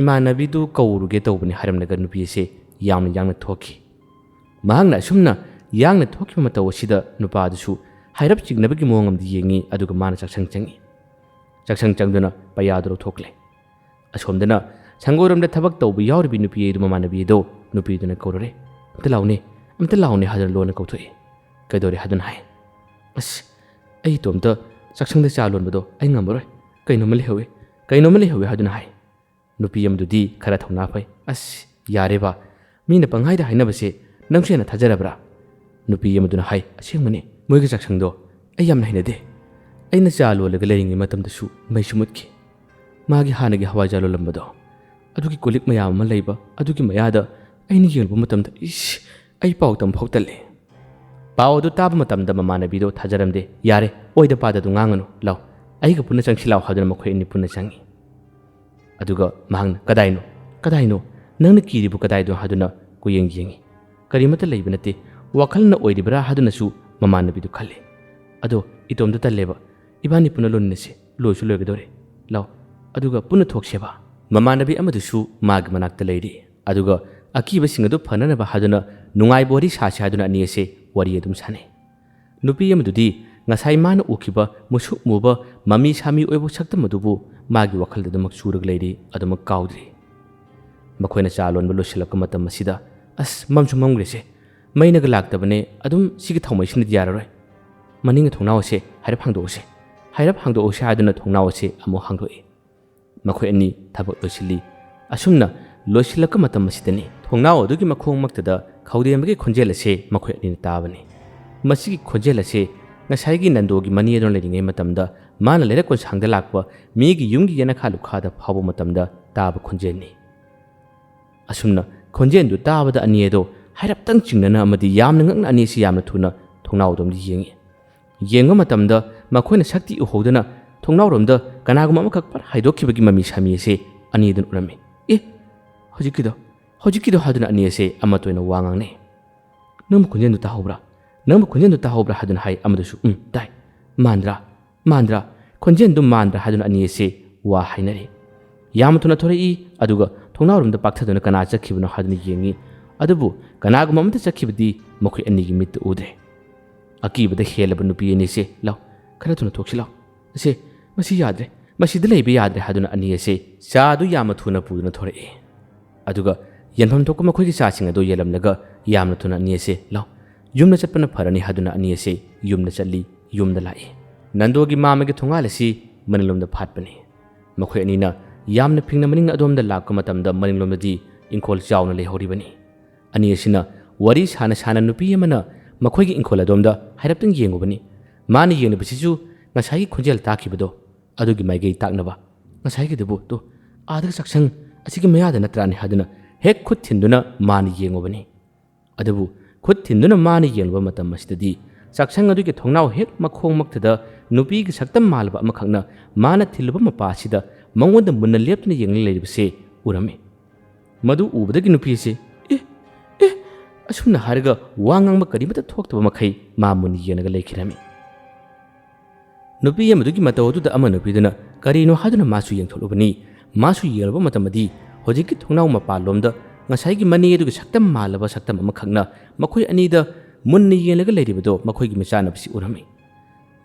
ꯏꯃꯥꯟꯅꯕꯤꯗꯨ ꯀꯧꯔꯨꯒꯦ ꯇꯧꯕꯅꯤ ꯍꯥꯏꯔꯝꯂꯒ ꯅꯨꯄꯤ ꯑꯁꯤ ꯌꯥꯝꯅ ꯌꯥꯡꯅ ꯊꯣꯛꯈꯤ꯫ ꯃꯍꯥꯛꯅ ꯑꯁꯨꯝꯅ ꯌꯥꯡꯅ ꯊꯣꯛꯈꯤꯕ ꯃꯇꯧ ꯑꯁꯤꯗ ꯅꯨꯄꯥꯗꯨꯁꯨ ꯍꯥꯏꯔꯞ ꯆꯤꯡꯅꯕꯒꯤ ꯃꯑꯣꯡ ꯑꯃꯗ ꯌꯦꯡꯉꯤ꯫ ꯑꯗꯨꯒ ꯃꯥꯅ ꯆꯥꯛꯁꯪ ꯆꯪꯉꯤ꯫ ꯆꯥꯛꯁꯪ ꯆꯪꯗꯨꯅ ꯄꯩꯌꯥꯗꯨ ꯂꯧꯊꯣꯛꯂꯦ꯫ ꯑꯁꯣꯝꯗꯅ ꯁꯪꯒꯣꯏꯔꯣꯝꯗ ꯊꯕꯛ ꯇꯧꯕ ꯌꯥꯎꯔꯤꯕꯤ ꯅꯨꯄꯤ ꯑꯗꯨ ꯃꯃꯥꯟꯅꯕꯤ ꯑꯗꯣ ꯅꯨꯄꯤꯗꯨꯅ ꯀꯧꯔꯨꯔꯦ꯫ ꯑꯝꯇ ꯂꯥꯎꯅꯦ ꯍꯥꯏꯗꯨꯅ ꯂꯣꯟꯅ ꯀꯧꯊꯣꯛꯏ꯫ ꯀꯩꯗꯧꯔꯦ ꯍꯥꯏꯗꯨꯅ ꯍꯥꯏ꯫ ꯑꯩ ꯏꯇꯣꯝꯇ ꯆꯥꯛꯁꯪꯗ ꯆꯥ ꯂꯣꯟꯕꯗꯣ ꯑꯩ ꯉꯝꯃꯔꯣꯏ ꯀꯩꯅꯣꯝꯃ ꯂꯩꯍꯧꯋꯤ ꯍꯥꯏꯗꯨꯅ ꯍꯥꯏ꯫ ꯅꯨꯄꯤ ꯑꯃꯗꯨꯗꯤ ꯈꯔ ꯊꯧꯅꯥ ꯐꯩ꯫ ꯌꯥꯔꯦ ꯕꯥ ꯃꯤꯅ ꯄꯪꯍꯥꯏꯗ ꯍꯥꯏꯅꯕꯁꯦ ꯅꯪꯁꯨ ꯍꯦꯟꯅ ꯊꯥꯖꯔꯕ꯭ꯔꯥ? ꯅꯨꯄꯤ ꯑꯃꯗꯨꯅ ꯍꯥꯏ꯫ ꯑꯁꯦꯡꯕꯅꯤ ꯃꯣꯏꯒꯤ ꯆꯥꯛꯁꯪꯗꯣ ꯑꯩ ꯌꯥꯝꯅ ꯍꯩꯅꯗꯦ꯫ ꯑꯩꯅ ꯆꯥ ꯂꯣꯜꯂꯒ ꯂꯩꯔꯤꯉꯩ ꯃꯇꯝꯗꯁꯨ ꯃꯩꯁꯨ ꯃꯨꯠꯈꯤ꯫ ꯃꯥꯒꯤ ꯍꯥꯟꯅꯒꯤ ꯍꯋꯥꯏꯖꯥꯔ ꯂꯣꯜꯂꯝꯕꯗꯣ ꯑꯗꯨꯒꯤ ꯀꯣꯜꯂꯤꯛ ꯃꯌꯥꯝ ꯑꯃ ꯂꯩꯕ ꯑꯗꯨꯒꯤ ꯃꯌꯥꯗ ꯑꯩꯅ ꯌꯦꯡꯂꯨꯕ ꯃꯇꯝꯗ ꯑꯩ ꯄꯥꯎ ꯇꯝꯐꯥꯎ ꯇꯜꯂꯦ꯫ ꯄꯥꯎ ꯑꯗꯨ ꯇꯥꯕ ꯃꯇꯝꯗ ꯃꯃꯥꯟꯅꯕꯤꯗꯣ ꯊꯥꯖꯔꯝꯗꯦ꯫ ꯌꯥꯔꯦ ꯑꯣꯏꯗ ꯄꯥꯗꯗꯨ ꯉꯥꯡꯒꯅꯨ ꯂꯥꯎ ꯑꯩꯒ ꯄꯨꯟꯅ ꯆꯪꯁꯤꯜꯂꯥꯎ ꯍꯥꯏꯗꯨꯅ ꯃꯈꯣꯏ ꯑꯅꯤ ꯄꯨꯟꯅ ꯆꯪꯉꯤ꯫ ꯑꯗꯨꯒ ꯃꯍꯥꯛꯅ ꯀꯗꯥꯏꯅꯣ ꯅꯪꯅ ꯀꯤꯔꯤꯕꯨ ꯀꯗꯥꯏꯗꯣ ꯍꯥꯏꯗꯨꯅ ꯀꯣꯌꯦꯡ ꯌꯦꯡꯉꯤ꯫ ꯀꯔꯤꯃꯠꯇ ꯂꯩꯕ ꯅꯠꯇꯦ ꯋꯥꯈꯜꯅ ꯑꯣꯏꯔꯤꯕ꯭ꯔꯥ ꯍꯥꯏꯗꯨꯅꯁꯨ ꯃꯃꯥꯟꯅꯕꯤꯗꯨ ꯈꯜꯂꯤ꯫ ꯑꯗꯣ ꯏꯇꯣꯝꯇ ꯇꯜꯂꯦꯕ ꯏꯕꯥꯅꯤ ꯄꯨꯟꯅ ꯂꯣꯟꯃꯤꯟꯅꯁꯤ ꯂꯣꯏꯁꯨ ꯂꯣꯏꯒꯗꯧꯔꯦ ꯂꯥꯎ ꯑꯗꯨꯒ ꯄꯨꯟꯅ ꯊꯣꯛꯁꯦꯕ꯫ ꯃꯃꯥꯟꯅꯕꯤ ꯑꯃꯗꯨꯁꯨ ꯃꯥꯒꯤ ꯃꯅꯥꯛꯇ ꯂꯩꯔꯤ꯫ ꯑꯗꯨꯒ ꯑꯀꯤꯕꯁꯤꯡ ꯑꯗꯨ ꯐꯅꯅꯕ ꯍꯥꯏꯗꯨꯅ ꯅꯨꯡꯉꯥꯏꯕ ꯋꯥꯔꯤ ꯁꯥꯁꯤ ꯍꯥꯏꯗꯨꯅ ꯑꯅꯤ ꯑꯁꯦ ꯋꯥꯔꯤ ꯑꯗꯨꯝ ꯁꯥꯟꯅꯩ꯫ ꯅꯨꯄꯤ ꯑꯃꯗꯨꯗꯤ ꯉꯁꯥꯏ ꯃꯥꯅ ꯎꯈꯤꯕ ꯃꯨꯁꯨꯛ ꯃꯨꯕ ꯃꯃꯤ ꯁꯥꯃꯤ ꯑꯣꯏꯕ ꯁꯛꯇꯝ ꯑꯗꯨꯕꯨ ꯃꯥꯒꯤ ꯋꯥꯈꯜꯗ ꯑꯗꯨꯃꯛ ꯆꯨꯔꯒ ꯂꯩꯔꯤ ꯑꯗꯨꯃꯛ ꯀꯥꯎꯗ꯭ꯔꯤ꯫ ꯃꯈꯣꯏꯅ ꯆꯥ ꯂꯣꯟꯕ ꯂꯣꯏꯁꯤꯜꯂꯛꯄ ꯃꯇꯝ ꯑꯁꯤꯗ ꯃꯝꯁꯨ ꯃꯝꯈ꯭ꯔꯦꯁꯦ ꯃꯩꯅꯒ ꯂꯥꯛꯇꯕꯅꯦ ꯑꯗꯨꯝ ꯁꯤꯒꯤ ꯊꯥꯎꯃꯩꯁꯤꯅꯗꯤ ꯌꯥꯔꯔꯣꯏ ꯃꯅꯤꯡꯒꯤ ꯊꯣꯡꯅꯥꯎ ꯑꯁꯦ ꯍꯥꯏꯔꯞ ꯍꯥꯡꯗꯣꯛꯎꯁꯦ ꯍꯥꯏꯗꯨꯅ ꯊꯣꯡꯅꯥꯎ ꯑꯁꯦ ꯑꯃꯨꯛ ꯍꯥꯡꯗꯣꯛꯏ꯫ ꯃꯈꯣꯏ ꯑꯅꯤ ꯊꯕꯛ ꯂꯣꯏꯁꯤꯜꯂꯤ꯫ ꯑꯁꯨꯝꯅ ꯂꯣꯏꯁꯤꯜꯂꯛꯄ ꯃꯇꯝ ꯑꯁꯤꯗꯅꯤ ꯊꯣꯡꯅꯥꯎ ꯑꯗꯨꯒꯤ ꯃꯈꯣꯡꯃꯛꯇꯗ ꯈꯧꯗꯦꯝꯕꯒꯤ ꯈꯣꯟꯖꯦꯜ ꯑꯁꯦ ꯃꯈꯣꯏ ꯑꯅꯤꯅ ꯇꯥꯕꯅꯤ꯫ ꯃꯁꯤꯒꯤ ꯈꯣꯟꯖꯦꯜ ꯑꯁꯦ ꯉꯁꯥꯏꯒꯤ ꯅꯟꯗꯣꯒꯤ ꯃꯅꯤ ꯑꯗꯨꯅ ꯂꯩꯔꯤꯉꯩ ꯃꯇꯝꯗ ꯃꯥꯅ ꯂꯩꯔꯛ ꯀꯣꯟꯁꯥꯡꯗ ꯂꯥꯛꯄ ꯃꯤꯒꯤ ꯌꯨꯝꯒꯤ ꯌꯦꯅꯈꯥ ꯂꯨꯈꯥꯗ ꯐꯥꯎꯕ ꯃꯇꯝꯗ ꯇꯥꯕ ꯈꯣꯟꯖꯦꯜꯅꯤ꯫ ꯑꯁꯨꯝꯅ ꯈꯣꯟꯖꯦꯜꯗꯨ ꯇꯥꯕꯗ ꯑꯅꯤ ꯑꯗꯣ ꯍꯥꯏꯔꯞꯇꯪ ꯆꯤꯡꯅꯅ ꯑꯃꯗꯤ ꯌꯥꯝꯅ ꯉꯛꯅ ꯑꯅꯤꯁꯤ ꯌꯥꯝꯅ ꯊꯨꯅ ꯊꯣꯡꯅꯥꯎꯗꯣꯝꯗ ꯌꯦꯡꯉꯤ꯫ ꯌꯦꯡꯕ ꯃꯇꯝꯗ ꯃꯈꯣꯏꯅ ꯁꯛꯇꯤ ꯎꯍꯧꯗꯅ ꯊꯣꯡꯅꯥꯎꯔꯣꯝꯗ ꯀꯅꯥꯒꯨꯝꯕ ꯑꯃꯈꯛ ꯄꯠ ꯍꯥꯏꯗꯣꯛꯈꯤꯕꯒꯤ ꯃꯃꯤ ꯁꯥꯃꯤ ꯑꯁꯦ ꯑꯅꯤꯗꯨꯅ ꯎꯔꯝꯃꯤ꯫ ꯍꯧꯖꯤꯛꯀꯤꯗꯣ ꯍꯥꯏꯗꯨꯅ ꯑꯅꯤ ꯑꯁꯦ ꯑꯃꯠꯇ ꯑꯣꯏꯅ ꯋꯥ ꯉꯥꯡꯅꯩ꯫ ꯅꯪꯕꯨ ꯈꯣꯟꯖꯦꯜꯗꯨ ꯇꯥꯍꯧꯕ꯭ꯔꯥ ꯍꯥꯏꯗꯨꯅ ꯍꯥꯏ꯫ ꯑꯃꯗꯨꯁꯨ ꯇꯥꯏ ꯃꯥꯟꯗ꯭ꯔꯥ ꯈꯣꯟꯖꯦꯜꯗꯨ ꯃꯥꯟꯗ꯭ꯔꯥ ꯍꯥꯏꯗꯨꯅ ꯑꯅꯤ ꯑꯁꯦ ꯋꯥ ꯍꯥꯏꯅꯔꯤ꯫ ꯌꯥꯝ ꯊꯨꯅ ꯊꯣꯔꯛꯏ ꯑꯗꯨꯒ ꯊꯣꯡꯅꯥꯎꯔꯣꯝꯗ ꯄꯥꯛꯊꯗꯨꯅ ꯀꯅꯥ ꯆꯠꯈꯤꯕꯅꯣ ꯍꯥꯏꯗꯨꯅ ꯌꯦꯡꯉꯤ꯫ ꯑꯗꯨꯕꯨ ꯀꯅꯥꯒꯨꯝꯕ ꯑꯃꯠꯇ ꯆꯠꯈꯤꯕꯗꯤ ꯃꯈꯣꯏ ꯑꯅꯤꯒꯤ ꯃꯤꯠꯇ ꯎꯗ꯭ꯔꯦ꯫ ꯑꯀꯤꯕꯗ ꯍꯦꯜꯂꯕ ꯅꯨꯄꯤ ꯑꯅꯤꯁꯦ ꯂꯥꯎ ꯈꯔ ꯊꯨꯅ ꯊꯣꯛꯁꯤ ꯂꯥꯎ ꯃꯁꯤ ꯌꯥꯗ꯭ꯔꯦ ꯃꯁꯤꯗ ꯂꯩꯕ ꯌꯥꯗ꯭ꯔꯦ ꯍꯥꯏꯗꯨꯅ ꯑꯅꯤ ꯑꯁꯦ ꯆꯥꯗꯨ ꯌꯥꯝꯅ ꯊꯨꯅ ꯄꯨꯗꯨꯅ ꯊꯣꯔꯛꯏ꯫ ꯑꯗꯨꯒ ꯌꯦꯟꯐꯝ ꯊꯣꯛꯄ ꯃꯈꯣꯏꯒꯤ ꯆꯥꯁꯤꯡ ꯑꯗꯨ ꯌꯦꯜꯂꯝꯂꯒ ꯌꯥꯝꯅ ꯊꯨꯅ ꯑꯅꯤ ꯑꯁꯦ ꯂꯥꯎ ꯌꯨꯝꯗ ꯆꯠꯄꯅ ꯐꯔꯅꯤ ꯍꯥꯏꯗꯨꯅ ꯑꯅꯤ ꯑꯁꯦ ꯌꯨꯝꯗ ꯆꯠꯂꯤ ꯌꯨꯝꯗ ꯂꯥꯛꯏ꯫ ꯅꯟꯗꯣꯒꯤ ꯃꯥꯝꯃꯒꯤ ꯊꯣꯡꯒꯥꯜ ꯑꯁꯤ ꯃꯅꯤꯡꯂꯣꯝꯗ ꯐꯥꯠꯄꯅꯤ꯫ ꯃꯈꯣꯏ ꯑꯅꯤꯅ ꯌꯥꯝꯅ ꯐꯤꯡꯅ ꯃꯅꯤꯡ ꯑꯗꯣꯝꯗ ꯂꯥꯛꯄ ꯃꯇꯝꯗ ꯃꯅꯤꯡꯂꯣꯝꯗꯗꯤ ꯏꯪꯈꯣꯜ ꯆꯥꯎꯅ ꯂꯩꯍꯧꯔꯤꯕꯅꯤ꯫ ꯑꯅꯤ ꯑꯁꯤꯅ ꯋꯥꯔꯤ ꯁꯥꯅ ꯅꯨꯄꯤ ꯑꯃꯅ ꯃꯈꯣꯏꯒꯤ ꯏꯪꯈꯣꯜ ꯑꯗꯣꯝꯗ ꯍꯥꯏꯔꯞꯇꯪ ꯌꯦꯡꯉꯨꯕꯅꯤ꯫ ꯃꯥꯅ ꯌꯦꯡꯂꯤꯕꯁꯤꯁꯨ ꯉꯁꯥꯏꯒꯤ ꯈꯣꯟꯖꯦꯜ ꯇꯥꯈꯤꯕꯗꯣ ꯑꯗꯨꯒꯤ ꯃꯥꯏꯀꯩ ꯇꯥꯛꯅꯕ ꯉꯁꯥꯏꯒꯤꯗꯨꯕꯨ ꯑꯥꯗ ꯆꯥꯛꯁꯪ ꯑꯁꯤꯒꯤ ꯃꯌꯥꯗ ꯅꯠꯇ꯭ꯔꯥꯅꯤ ꯍꯥꯏꯗꯨꯅ ꯍꯦꯛ ꯈꯨꯠ ꯊꯤꯟꯗꯨꯅ ꯃꯥꯅ ꯌꯦꯡꯉꯨꯕꯅꯤ꯫ ꯑꯗꯨꯕꯨ ꯈꯨꯠ ꯊꯤꯟꯗꯨꯅ ꯃꯥꯅ ꯌꯦꯡꯂꯨꯕ ꯃꯇꯝ ꯑꯁꯤꯗꯗꯤ ꯆꯥꯛꯁꯪ ꯑꯗꯨꯒꯤ ꯊꯣꯡꯅꯥꯎ ꯍꯦꯛ ꯃꯈꯣꯡꯃꯛꯇꯗ ꯅꯨꯄꯤꯒꯤ ꯁꯛꯇꯝ ꯃꯥꯜꯂꯕ ꯑꯃꯈꯛꯅ ꯃꯥꯅ ꯊꯤꯜꯂꯨꯕ ꯃꯄꯥ ꯑꯁꯤꯗ ꯃꯉꯣꯟꯗ ꯃꯨꯟꯅ ꯂꯦꯞꯇꯨꯅ ꯌꯦꯡꯂꯒ ꯂꯩꯔꯤꯕꯁꯦ ꯎꯔꯝꯃꯤ꯫ ꯃꯗꯨ ꯎꯕꯗꯒꯤ ꯅꯨꯄꯤ ꯑꯁꯤ ꯑꯁꯨꯝꯅ ꯍꯥꯏꯔꯒ ꯋꯥ ꯉꯥꯡꯕ ꯀꯔꯤꯃꯠꯇ ꯊꯣꯛꯇꯕ ꯃꯈꯩ ꯃꯥ ꯃꯨꯟꯅ ꯌꯦꯡꯂꯒ ꯂꯩꯈꯤꯔꯝꯃꯤ꯫ ꯅꯨꯄꯤ ꯑꯃꯗꯨꯒꯤ ꯃꯇꯧ ꯑꯗꯨꯗ ꯑꯃ ꯅꯨꯄꯤꯗꯨꯅ ꯀꯔꯤꯅꯣ ꯍꯥꯏꯗꯨꯅ ꯃꯥꯁꯨ ꯌꯦꯡꯊꯣꯛꯂꯨꯕꯅꯤ꯫ ꯃꯥꯁꯨ ꯌꯦꯡꯂꯨꯕ ꯃꯇꯝꯗꯗꯤ ꯍꯧꯖꯤꯛꯀꯤ ꯊꯣꯡꯅꯥꯎ ꯃꯄꯥꯟꯂꯣꯝꯗ ꯉꯁꯥꯏꯒꯤ ꯃꯅꯤ ꯑꯗꯨꯒꯤ ꯁꯛꯇꯝ ꯃꯥꯜꯂꯕ ꯁꯛꯇꯝ ꯑꯃꯈꯛꯅ ꯃꯈꯣꯏ ꯑꯅꯤꯗ ꯃꯨꯟꯅ ꯌꯦꯡꯂꯒ ꯂꯩꯔꯤꯕꯗꯣ ꯃꯈꯣꯏꯒꯤ ꯃꯆꯥꯅꯕꯁꯤ ꯎꯔꯝꯃꯤ꯫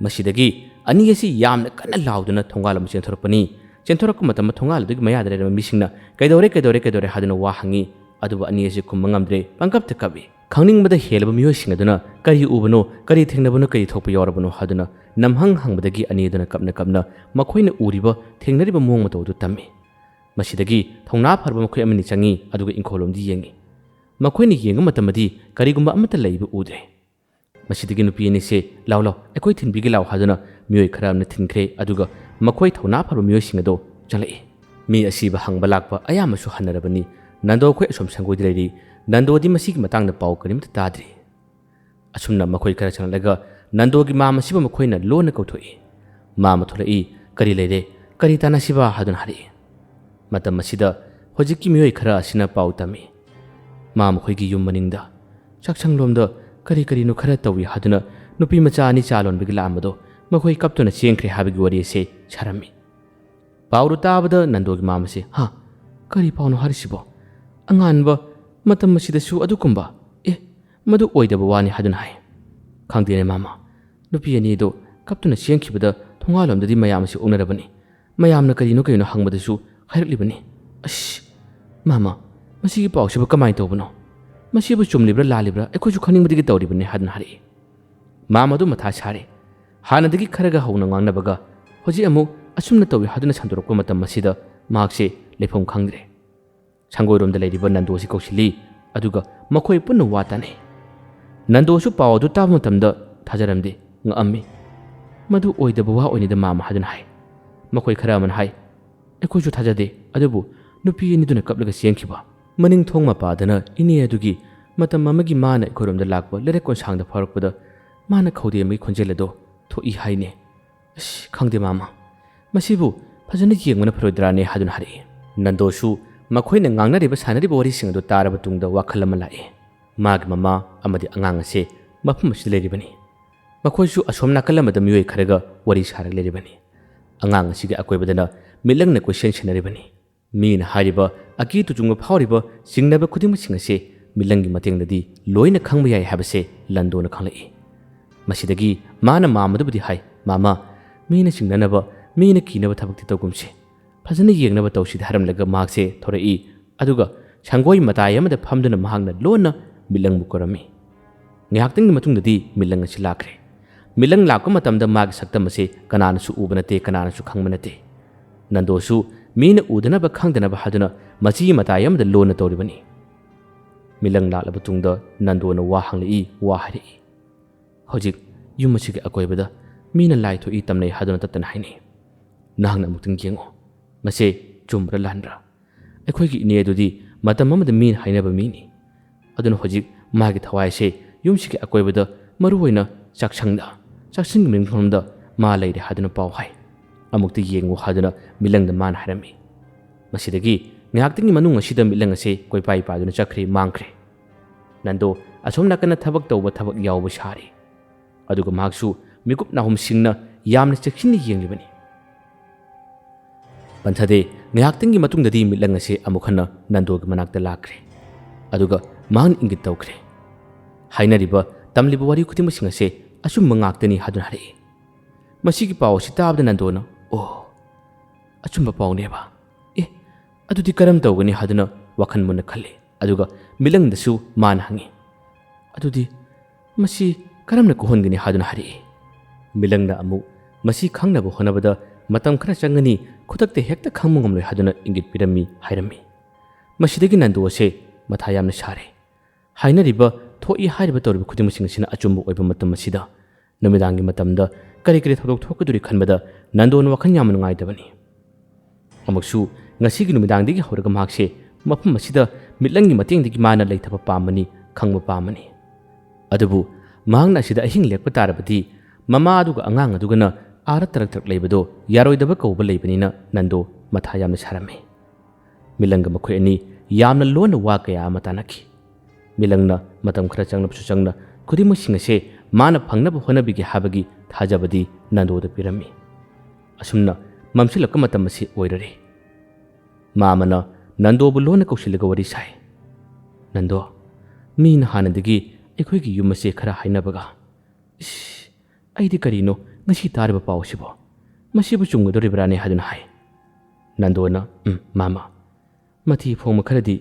ꯃꯁꯤꯗꯒꯤ ꯑꯅꯤ ꯑꯁꯤ ꯌꯥꯝꯅ ꯀꯟꯅ ꯂꯥꯎꯗꯨꯅ ꯊꯣꯡꯒꯥꯜ ꯑꯃ ꯆꯦꯟꯊꯣꯔꯛꯄꯅꯤ꯫ ꯆꯦꯟꯊꯣꯔꯛꯄ ꯃꯇꯝꯗ ꯊꯣꯡꯒꯥꯜ ꯑꯗꯨꯒꯤ ꯃꯌꯥꯗ ꯂꯩꯔꯤꯕ ꯃꯤꯁꯤꯡꯅ ꯀꯩꯗꯧꯔꯦ ꯍꯥꯏꯗꯨꯅ ꯋꯥ ꯍꯪꯉꯤ꯫ ꯑꯗꯨꯕꯨ ꯑꯅꯤ ꯑꯁꯤ ꯈꯨꯝꯕ ꯉꯝꯗ꯭ꯔꯦ ꯄꯪꯀꯞꯇ ꯀꯞꯄꯤ꯫ ꯈꯪꯅꯤꯡꯕꯗ ꯍꯦꯜꯂꯕ ꯃꯤꯑꯣꯏꯁꯤꯡ ꯑꯗꯨꯅ ꯀꯔꯤ ꯎꯕꯅꯣ ꯀꯔꯤ ꯊꯦꯡꯅꯕꯅꯣ ꯀꯔꯤ ꯊꯣꯛꯄ ꯌꯥꯎꯔꯕꯅꯣ ꯍꯥꯏꯗꯨꯅ ꯅꯝꯍꯪ ꯍꯪꯕꯗꯒꯤ ꯑꯅꯤ ꯑꯗꯨꯅ ꯀꯞꯅ ꯃꯈꯣꯏꯅ ꯎꯔꯤꯕ ꯊꯦꯡꯅꯔꯤꯕ ꯃꯑꯣꯡ ꯃꯇꯧ ꯑꯗꯨ ꯇꯝꯃꯤ꯫ ꯃꯁꯤꯗꯒꯤ ꯊꯧꯅꯥ ꯐꯔꯕ ꯃꯈꯣꯏ ꯑꯃꯅꯤ ꯆꯪꯉꯤ ꯑꯗꯨꯒ ꯏꯪꯈꯣꯜꯂꯣꯝꯗ ꯌꯦꯡꯉꯤ ꯃꯈꯣꯏꯅ ꯌꯦꯡꯕ ꯃꯇꯝꯗꯤ ꯀꯔꯤꯒꯨꯝꯕ ꯑꯃꯠꯇ ꯂꯩꯕ ꯎꯗ꯭ꯔꯦ ꯃꯁꯤꯗꯒꯤ ꯅꯨꯄꯤ ꯑꯅꯤꯁꯦ ꯂꯥꯎ ꯂꯥꯎ ꯑꯩꯈꯣꯏ ꯊꯤꯟꯕꯤꯒꯦ ꯂꯥꯎ ꯍꯥꯏꯗꯨꯅ ꯃꯤꯑꯣꯏ ꯈꯔ ꯑꯃꯅ ꯊꯤꯟꯈ꯭ꯔꯦ ꯑꯗꯨꯒ ꯃꯈꯣꯏ ꯊꯧꯅꯥ ꯐꯔꯕ ꯃꯤꯑꯣꯏꯁꯤꯡ ꯑꯗꯣ ꯆꯪꯂꯛꯏ ꯃꯤ ꯑꯁꯤꯕ ꯍꯪꯕ ꯂꯥꯛꯄ ꯑꯌꯥꯝꯕꯁꯨ ꯍꯟꯅꯔꯕꯅꯤ ꯅꯟꯗꯣ ꯑꯩꯈꯣꯏ ꯑꯁꯣꯝ ꯁꯪꯒꯣꯏꯗ ꯂꯩꯔꯤ ꯅꯟꯗꯣꯗꯤ ꯃꯁꯤꯒꯤ ꯃꯇꯥꯡꯗ ꯄꯥꯎ ꯀꯔꯤꯝꯇ ꯇꯥꯗ꯭ꯔꯤ ꯑꯁꯨꯝꯅ ꯃꯈꯣꯏ ꯈꯔ ꯆꯪꯂꯛꯂꯒ ꯅꯟꯗꯣꯒꯤ ꯃꯥꯝ ꯑꯁꯤꯕꯨ ꯃꯈꯣꯏꯅ ꯂꯣꯟꯅ ꯀꯧꯊꯣꯛꯏ ꯃꯥꯝ ꯊꯣꯛꯂꯛꯏ ꯀꯔꯤ ꯂꯩꯔꯦ ꯀꯔꯤ ꯇꯥꯟꯅꯁꯤꯕ ꯍꯥꯏꯗꯨꯅ ꯍꯥꯏꯔꯛꯏ ꯃꯇꯝ ꯑꯁꯤꯗ ꯍꯧꯖꯤꯛꯀꯤ ꯃꯤꯑꯣꯏ ꯈꯔ ꯑꯁꯤꯅ ꯄꯥꯎ ꯇꯝꯃꯤ ꯃꯥ ꯃꯈꯣꯏꯒꯤ ꯌꯨꯝ ꯃꯅꯤꯡꯗ ꯆꯥꯛꯁꯪꯂꯣꯝꯗ ꯀꯔꯤ ꯀꯔꯤꯅꯣ ꯈꯔ ꯇꯧꯏ ꯍꯥꯏꯗꯨꯅ ꯅꯨꯄꯤ ꯃꯆꯥ ꯑꯅꯤ ꯆꯥ ꯂꯣꯟꯕꯒꯤ ꯂꯥꯛꯑꯝꯕꯗꯣ ꯃꯈꯣꯏ ꯀꯞꯇꯨꯅ ꯆꯦꯟꯈ꯭ꯔꯦ ꯍꯥꯏꯕꯒꯤ ꯋꯥꯔꯤ ꯑꯁꯤ ꯁꯥꯔꯝꯃꯤ ꯄꯥꯎꯗꯨ ꯇꯥꯕꯗ ꯅꯟꯗꯣꯒꯤ ꯃꯥꯝ ꯑꯁꯤ ꯀꯔꯤ ꯄꯥꯎꯅꯣ ꯍꯥꯏꯔꯤꯁꯤꯕꯣ ꯑꯉꯥꯟꯕ ꯃꯇꯝ ꯑꯁꯤꯗꯁꯨ ꯑꯗꯨꯒꯨꯝꯕ ꯃꯗꯨ ꯑꯣꯏꯗꯕ ꯋꯥꯅꯤ ꯍꯥꯏꯗꯨꯅ ꯍꯥꯏ ꯈꯪꯗꯦꯅꯦ ꯃꯥꯃ ꯅꯨꯄꯤ ꯑꯅꯤꯗꯣ ꯀꯞꯇꯨꯅ ꯆꯦꯟꯈꯤꯕꯗ ꯊꯣꯡꯒꯥꯜꯂꯣꯝꯗꯗꯤ ꯃꯌꯥꯝ ꯑꯁꯤ ꯑꯣꯛꯅꯔꯕꯅꯤ ꯃꯌꯥꯝꯅ ꯀꯔꯤꯅꯣ ꯀꯔꯤꯅꯣ ꯍꯪꯕꯗꯁꯨ ꯍꯥꯏꯔꯛꯂꯤꯕꯅꯤ ꯃꯥꯃ ꯃꯁꯤꯒꯤ ꯄꯥꯎꯁꯤꯕꯨ ꯀꯃꯥꯏꯅ ꯇꯧꯕꯅꯣ ꯃꯁꯤꯕꯨ ꯆꯨꯝꯂꯤꯕ꯭ꯔꯥ ꯂꯥꯜꯂꯤꯕ꯭ꯔꯥ ꯑꯩꯈꯣꯏꯁꯨ ꯈꯪꯅꯤꯡꯕꯗꯒꯤ ꯇꯧꯔꯤꯕꯅꯤ ꯍꯥꯏꯗꯨꯅ ꯍꯥꯏꯔꯛꯏ ꯃꯥꯝ ꯑꯗꯨ ꯃꯊꯥ ꯁꯥꯔꯦ ꯍꯥꯟꯅꯗꯒꯤ ꯈꯔꯒ ꯍꯧꯅ ꯉꯥꯡꯅꯕꯒ ꯍꯧꯖꯤꯛ ꯑꯃꯨꯛ ꯑꯁꯨꯝꯅ ꯇꯧꯏ ꯍꯥꯏꯗꯨꯅ ꯁꯟꯗꯣꯔꯛꯄ ꯃꯇꯝ ꯑꯁꯤꯗ ꯃꯍꯥꯛꯁꯦ ꯂꯩꯐꯝ ꯈꯪꯗ꯭ꯔꯦ ꯁꯪꯒꯣꯏꯔꯣꯝꯗ ꯂꯩꯔꯤꯕ ꯅꯟꯗꯣꯁꯤ ꯀꯧꯁꯤꯜꯂꯤ ꯑꯗꯨꯒ ꯃꯈꯣꯏ ꯄꯨꯟꯅ ꯋꯥ ꯇꯥꯅꯩ ꯅꯟꯗꯣꯁꯨ ꯄꯥꯎ ꯑꯗꯨ ꯇꯥꯕ ꯃꯇꯝꯗ ꯊꯥꯖꯔꯝꯗꯦ ꯉꯛꯑꯝꯃꯤ ꯃꯗꯨ ꯑꯣꯏꯗꯕ ꯋꯥ ꯑꯣꯏꯅꯤꯗ ꯃꯥꯝ ꯍꯥꯏꯗꯨꯅ ꯍꯥꯏ ꯃꯈꯣꯏ ꯈꯔ ꯑꯃꯅ ꯍꯥꯏ ꯑꯩꯈꯣꯏꯁꯨ ꯊꯥꯖꯗꯦ ꯑꯗꯨꯕꯨ ꯅꯨꯄꯤ ꯑꯅꯤꯗꯨꯅ ꯀꯞꯂꯒ ꯆꯦꯟꯈꯤꯕ ꯃꯅꯤꯡ ꯊꯣꯡ ꯃꯄꯥꯗꯅ ꯏꯅꯦ ꯑꯗꯨꯒꯤ ꯃꯇꯝ ꯑꯃꯒꯤ ꯃꯥꯅ ꯑꯩꯈꯣꯏꯔꯣꯝꯗ ꯂꯥꯛꯄ ꯂꯩꯔꯛ ꯀꯣꯟꯁꯥꯡꯗ ꯐꯥꯎꯔꯛꯄꯗ ꯃꯥꯅ ꯈꯧꯗꯦꯝꯕꯒꯤ ꯈꯣꯟꯖꯦꯜ ꯑꯗꯣ ꯊꯣꯛꯏ ꯍꯥꯏꯅꯦ ꯈꯪꯗꯦ ꯃꯥꯃ ꯃꯁꯤꯕꯨ ꯐꯖꯅ ꯌꯦꯡꯕꯅ ꯐꯔꯣꯏꯗ꯭ꯔꯥꯅꯦ ꯍꯥꯏꯗꯨꯅ ꯍꯥꯏꯔꯛꯏ ꯅꯟꯗꯣꯁꯨ ꯃꯈꯣꯏꯅ ꯉꯥꯡꯅꯔꯤꯕ ꯁꯥꯟꯅꯔꯤꯕ ꯋꯥꯔꯤꯁꯤꯡ ꯑꯗꯨ ꯇꯥꯔꯕ ꯇꯨꯡꯗ ꯋꯥꯈꯜ ꯑꯃ ꯂꯥꯛꯏ ꯃꯥꯒꯤ ꯃꯃꯥ ꯑꯃꯗꯤ ꯑꯉꯥꯡ ꯑꯁꯤ ꯃꯐꯝ ꯑꯁꯤꯗ ꯂꯩꯔꯤꯕꯅꯤ ꯃꯈꯣꯏꯁꯨ ꯑꯁꯣꯝ ꯅꯥꯀꯜ ꯑꯃꯗ ꯃꯤꯑꯣꯏ ꯈꯔꯒ ꯋꯥꯔꯤ ꯁꯥꯔꯒ ꯂꯩꯔꯤꯕꯅꯤ ꯑꯉꯥꯡ ꯑꯁꯤꯒꯤ ꯑꯀꯣꯏꯕꯗꯅ ꯃꯤꯠꯂꯪꯅ ꯀꯣꯏꯁꯦꯟ ꯁꯦꯟꯅꯔꯤꯕꯅꯤ ꯃꯤꯅ ꯍꯥꯏꯔꯤꯕ ꯑꯀꯤ ꯇꯨꯖꯨꯡꯕ ꯐꯥꯎꯔꯤꯕ ꯆꯤꯡꯅꯕ ꯈꯨꯗꯤꯡꯃꯛꯁꯤꯡ ꯑꯁꯤ ꯃꯤꯠꯂꯪꯒꯤ ꯃꯇꯦꯡꯗꯗꯤ ꯂꯣꯏꯅ ꯈꯪꯕ ꯌꯥꯏ ꯍꯥꯏꯕꯁꯦ ꯂꯟꯗꯣꯅ ꯈꯪꯂꯛꯏ ꯃꯁꯤꯗꯒꯤ ꯃꯥꯅ ꯃꯥꯝꯃꯗꯨꯕꯨꯗꯤ ꯍꯥꯏ ꯃꯥꯃ ꯃꯤꯅ ꯆꯤꯡꯅꯅꯕ ꯃꯤꯅ ꯀꯤꯅꯕ ꯊꯕꯛꯇꯤ ꯇꯧꯒꯨꯝꯁꯦ ꯐꯖꯅ ꯌꯦꯡꯅꯕ ꯇꯧꯁꯤꯗ ꯍꯥꯏꯔꯝꯂꯒ ꯃꯍꯥꯛꯁꯦ ꯊꯣꯔꯛꯏ ꯑꯗꯨꯒ ꯁꯪꯒꯣꯏ ꯃꯇꯥꯏ ꯑꯃꯗ ꯐꯝꯗꯨꯅ ꯃꯍꯥꯛꯅ ꯂꯣꯟꯅ ꯃꯤꯠꯂꯪꯕꯨ ꯀꯧꯔꯝꯃꯤ ꯉꯥꯏꯍꯥꯛꯇꯪꯒꯤ ꯃꯇꯨꯡꯗꯗꯤ ꯃꯤꯠꯂꯪ ꯑꯁꯤ ꯂꯥꯛꯈ꯭ꯔꯦ ꯃꯤꯠꯂꯪ ꯂꯥꯛꯄ ꯃꯇꯝꯗ ꯃꯥꯒꯤ ꯁꯛꯇꯝ ꯑꯁꯤ ꯀꯅꯥꯅꯁꯨ ꯎꯕ ꯅꯠꯇꯦ ꯀꯅꯥꯅꯁꯨ ꯈꯪꯕ ꯅꯠꯇꯦ ꯅꯟꯗꯣꯁꯨ ꯃꯤꯅ ꯎꯗꯅꯕ ꯈꯪꯗꯅꯕ ꯍꯥꯏꯗꯨꯅ ꯃꯆꯤ ꯃꯇꯥꯏ ꯑꯃꯗ ꯂꯣꯟꯅ ꯇꯧꯔꯤꯕꯅꯤ ꯃꯤꯠꯂꯪ ꯂꯥꯛꯂꯕ ꯇꯨꯡꯗ ꯅꯟꯗꯣꯅ ꯋꯥ ꯍꯪꯂꯛꯏ ꯋꯥ ꯍꯥꯏꯔꯛꯏ ꯍꯧꯖꯤꯛ ꯌꯨꯝ ꯑꯁꯤꯒꯤ ꯑꯀꯣꯏꯕꯗ ꯃꯤꯅ ꯂꯥꯏ ꯊꯣꯛꯏ ꯇꯝꯅꯩ ꯍꯥꯏꯗꯨꯅ ꯇꯠꯇꯅ ꯍꯥꯏꯅꯩ ꯅꯍꯥꯛꯅ ꯑꯃꯨꯛꯇꯪ ꯌꯦꯡꯉꯣ ꯃꯁꯤ ꯆꯨꯝꯕ꯭ꯔꯥ ꯂꯥꯟꯕ꯭ꯔꯥ ꯑꯩꯈꯣꯏꯒꯤ ꯏꯅꯦ ꯑꯗꯨꯗꯤ ꯃꯇꯝ ꯑꯃꯗ ꯃꯤꯅ ꯍꯥꯏꯅꯕ ꯃꯤꯅꯤ ꯑꯗꯨꯅ ꯍꯧꯖꯤꯛ ꯃꯥꯒꯤ ꯊꯋꯥꯏꯁꯦ ꯌꯨꯝꯁꯤꯒꯤ ꯑꯀꯣꯏꯕꯗ ꯃꯔꯨꯑꯣꯏꯅ ꯆꯥꯛꯁꯪꯒꯤ ꯃꯤꯡꯐꯝꯗ ꯃꯥ ꯂꯩꯔꯦ ꯍꯥꯏꯗꯨꯅ ꯄꯥꯎ ꯍꯥꯏ ꯑꯃꯨꯛꯇ ꯌꯦꯡꯉꯨ ꯍꯥꯏꯗꯨꯅ ꯃꯤꯠꯂꯪꯗ ꯃꯥꯅ ꯍꯥꯏꯔꯝꯃꯤ ꯃꯁꯤꯗꯒꯤ ꯉꯥꯏꯍꯥꯛꯇꯪꯒꯤ ꯃꯅꯨꯡ ꯑꯁꯤꯗ ꯃꯤꯠꯂꯪ ꯑꯁꯤ ꯀꯣꯏꯄꯥꯏ ꯄꯥꯏꯗꯨꯅ ꯆꯠꯈ꯭ꯔꯦ ꯃꯥꯡꯈ꯭ꯔꯦ ꯅꯟꯗꯣ ꯑꯁꯣꯝ ꯅꯥꯀꯟꯅ ꯊꯕꯛ ꯇꯧꯕ ꯊꯕꯛ ꯌꯥꯎꯕ ꯁꯥꯔꯤ ꯑꯗꯨꯒ ꯃꯍꯥꯛꯁꯨ ꯃꯤꯀꯨꯞ ꯅꯥꯍꯨꯝ ꯁꯤꯡꯅ ꯌꯥꯝꯅ ꯆꯦꯛꯁꯤꯟꯅ ꯌꯦꯡꯂꯤꯕꯅꯤ ꯄꯟꯊꯗꯦ ꯉꯥꯏꯍꯥꯛꯇꯪꯒꯤ ꯃꯇꯨꯡꯗꯗꯤ ꯃꯤꯠꯂꯪ ꯑꯁꯤ ꯑꯃꯨꯛ ꯍꯟꯅ ꯅꯟꯗꯣꯒꯤ ꯃꯅꯥꯛꯇ ꯂꯥꯛꯈ꯭ꯔꯦ ꯑꯗꯨꯒ ꯃꯍꯥꯛꯅ ꯏꯪꯒꯤꯠ ꯇꯧꯈ꯭ꯔꯦ ꯍꯥꯏꯅꯔꯤꯕ ꯇꯝꯂꯤꯕ ꯋꯥꯔꯤ ꯈꯨꯗꯤꯡꯃꯛꯁꯤꯡ ꯑꯁꯤ ꯑꯆꯨꯝꯕ ꯉꯥꯛꯇꯅꯤ ꯍꯥꯏꯗꯨꯅ ꯍꯥꯏꯔꯛꯏ ꯃꯁꯤꯒꯤ ꯄꯥꯎ ꯑꯁꯤ ꯇꯥꯕꯗ ꯅꯟꯗꯣꯅ ꯑꯆꯨꯝꯕ ꯄꯥꯎꯅꯦꯕ ꯑꯗꯨꯗꯤ ꯀꯔꯝ ꯇꯧꯒꯅꯤ ꯍꯥꯏꯗꯨꯅ ꯋꯥꯈꯜ ꯃꯨꯟꯅ ꯈꯜꯂꯤ ꯑꯗꯨꯒ ꯃꯤꯠꯂꯪꯗꯁꯨ ꯃꯥꯅ ꯍꯪꯉꯤ ꯑꯗꯨꯗꯤ ꯃꯁꯤ ꯀꯔꯝꯅ ꯀꯣꯛꯍꯟꯒꯅꯤ ꯍꯥꯏꯗꯨꯅ ꯍꯥꯏꯔꯛꯏ ꯃꯤꯠꯂꯪꯅ ꯑꯃꯨꯛ ꯃꯁꯤ ꯈꯪꯅꯕ ꯍꯣꯠꯅꯕꯗ ꯃꯇꯝ ꯈꯔ ꯆꯪꯒꯅꯤ ꯈꯨꯗꯛꯇ ꯍꯦꯛꯇ ꯈꯪꯕ ꯉꯝꯂꯣꯏ ꯍꯥꯏꯗꯨꯅ ꯏꯪꯒꯤꯠ ꯄꯤꯔꯝꯃꯤ ꯍꯥꯏꯔꯝꯃꯤ ꯃꯁꯤꯗꯒꯤ ꯅꯟꯗꯣ ꯑꯁꯦ ꯃꯊꯥ ꯌꯥꯝꯅ ꯁꯥꯔꯦ ꯍꯥꯏꯅꯔꯤꯕ ꯊꯣꯛꯏ ꯍꯥꯏꯔꯤꯕ ꯇꯧꯔꯤꯕ ꯈꯨꯗꯤꯡꯃꯛꯁꯤꯡ ꯑꯁꯤꯅ ꯑꯆꯨꯝꯕ ꯑꯣꯏꯕ ꯃꯇꯝ ꯑꯁꯤꯗ ꯅꯨꯃꯤꯗꯥꯡꯒꯤ ꯃꯇꯝꯗ ꯀꯔꯤ ꯀꯔꯤ ꯊꯧꯗꯣꯛ ꯊꯣꯛꯀꯗꯣꯔꯤ ꯈꯟꯕꯗ ꯅꯟꯗꯣꯅ ꯋꯥꯈꯜ ꯌꯥꯝꯅ ꯅꯨꯡꯉꯥꯏꯇꯕꯅꯤ ꯑꯃꯨꯛꯁꯨ ꯉꯁꯤꯒꯤ ꯅꯨꯃꯤꯗꯥꯡꯗꯒꯤ ꯍꯧꯔꯒ ꯃꯍꯥꯛꯁꯦ ꯃꯐꯝ ꯑꯁꯤꯗ ꯃꯤꯠꯂꯪꯒꯤ ꯃꯇꯦꯡꯗꯒꯤ ꯃꯥꯅ ꯂꯩꯊꯕ ꯄꯥꯝꯕꯅꯤ ꯈꯪꯕ ꯄꯥꯝꯕꯅꯤ ꯑꯗꯨꯕꯨ ꯃꯍꯥꯛꯅ ꯑꯁꯤꯗ ꯑꯍꯤꯡ ꯂꯦꯛꯄ ꯇꯥꯔꯕꯗꯤ ꯃꯃꯥ ꯑꯗꯨꯒ ꯑꯉꯥꯡ ꯑꯗꯨꯒꯅ ꯑꯥꯔ ꯇꯔꯛ ꯂꯩꯕꯗꯣ ꯌꯥꯔꯣꯏꯗꯕ ꯀꯧꯕ ꯂꯩꯕꯅꯤꯅ ꯅꯟꯗꯣ ꯃꯊꯥ ꯌꯥꯝꯅ ꯁꯥꯔꯝꯃꯤ ꯃꯤꯠꯂꯪꯒ ꯃꯈꯣꯏ ꯑꯅꯤ ꯌꯥꯝꯅ ꯂꯣꯟꯅ ꯋꯥ ꯀꯌꯥ ꯑꯃ ꯇꯥꯟꯅꯈꯤ ꯃꯤꯠꯂꯪꯅ ꯃꯇꯝ ꯈꯔ ꯆꯪꯂꯕꯁꯨ ꯆꯪꯅ ꯈꯨꯗꯤꯡꯃꯛꯁꯤꯡ ꯑꯁꯦ ꯃꯥꯅ ꯐꯪꯅꯕ ꯍꯣꯠꯅꯕꯤꯒꯦ ꯍꯥꯏꯕꯒꯤ ꯊꯥꯖꯕꯗꯤ ꯅꯟꯗꯣꯗ ꯄꯤꯔꯝꯃꯤ ꯑꯁꯨꯝꯅ ꯃꯝꯁꯤꯜꯂꯛꯄ ꯃꯇꯝ ꯑꯁꯤ ꯑꯣꯏꯔꯔꯦ ꯃꯥꯃꯅ ꯅꯟꯗꯣꯕꯨ ꯂꯣꯟꯅ ꯀꯧꯁꯤꯜꯂꯒ ꯋꯥꯔꯤ ꯁꯥꯏ ꯅꯟꯗꯣ ꯃꯤꯅ ꯍꯥꯟꯅꯗꯒꯤ ꯑꯩꯈꯣꯏꯒꯤ ꯌꯨꯝ ꯑꯁꯦ ꯈꯔ ꯍꯥꯏꯅꯕꯒ ꯑꯩꯗꯤ ꯀꯔꯤꯅꯣ ꯉꯁꯤ ꯇꯥꯔꯤꯕ ꯄꯥꯎ ꯑꯁꯤꯕꯣ ꯃꯁꯤꯕꯨ ꯆꯨꯝꯒꯗꯣꯔꯤꯕ꯭ꯔꯥꯅꯦ ꯍꯥꯏꯗꯨꯅ ꯍꯥꯏ ꯅꯟꯗꯣꯅ ꯃꯥꯃ ꯃꯊꯤ ꯐꯣꯡꯕ ꯈꯔꯗꯤ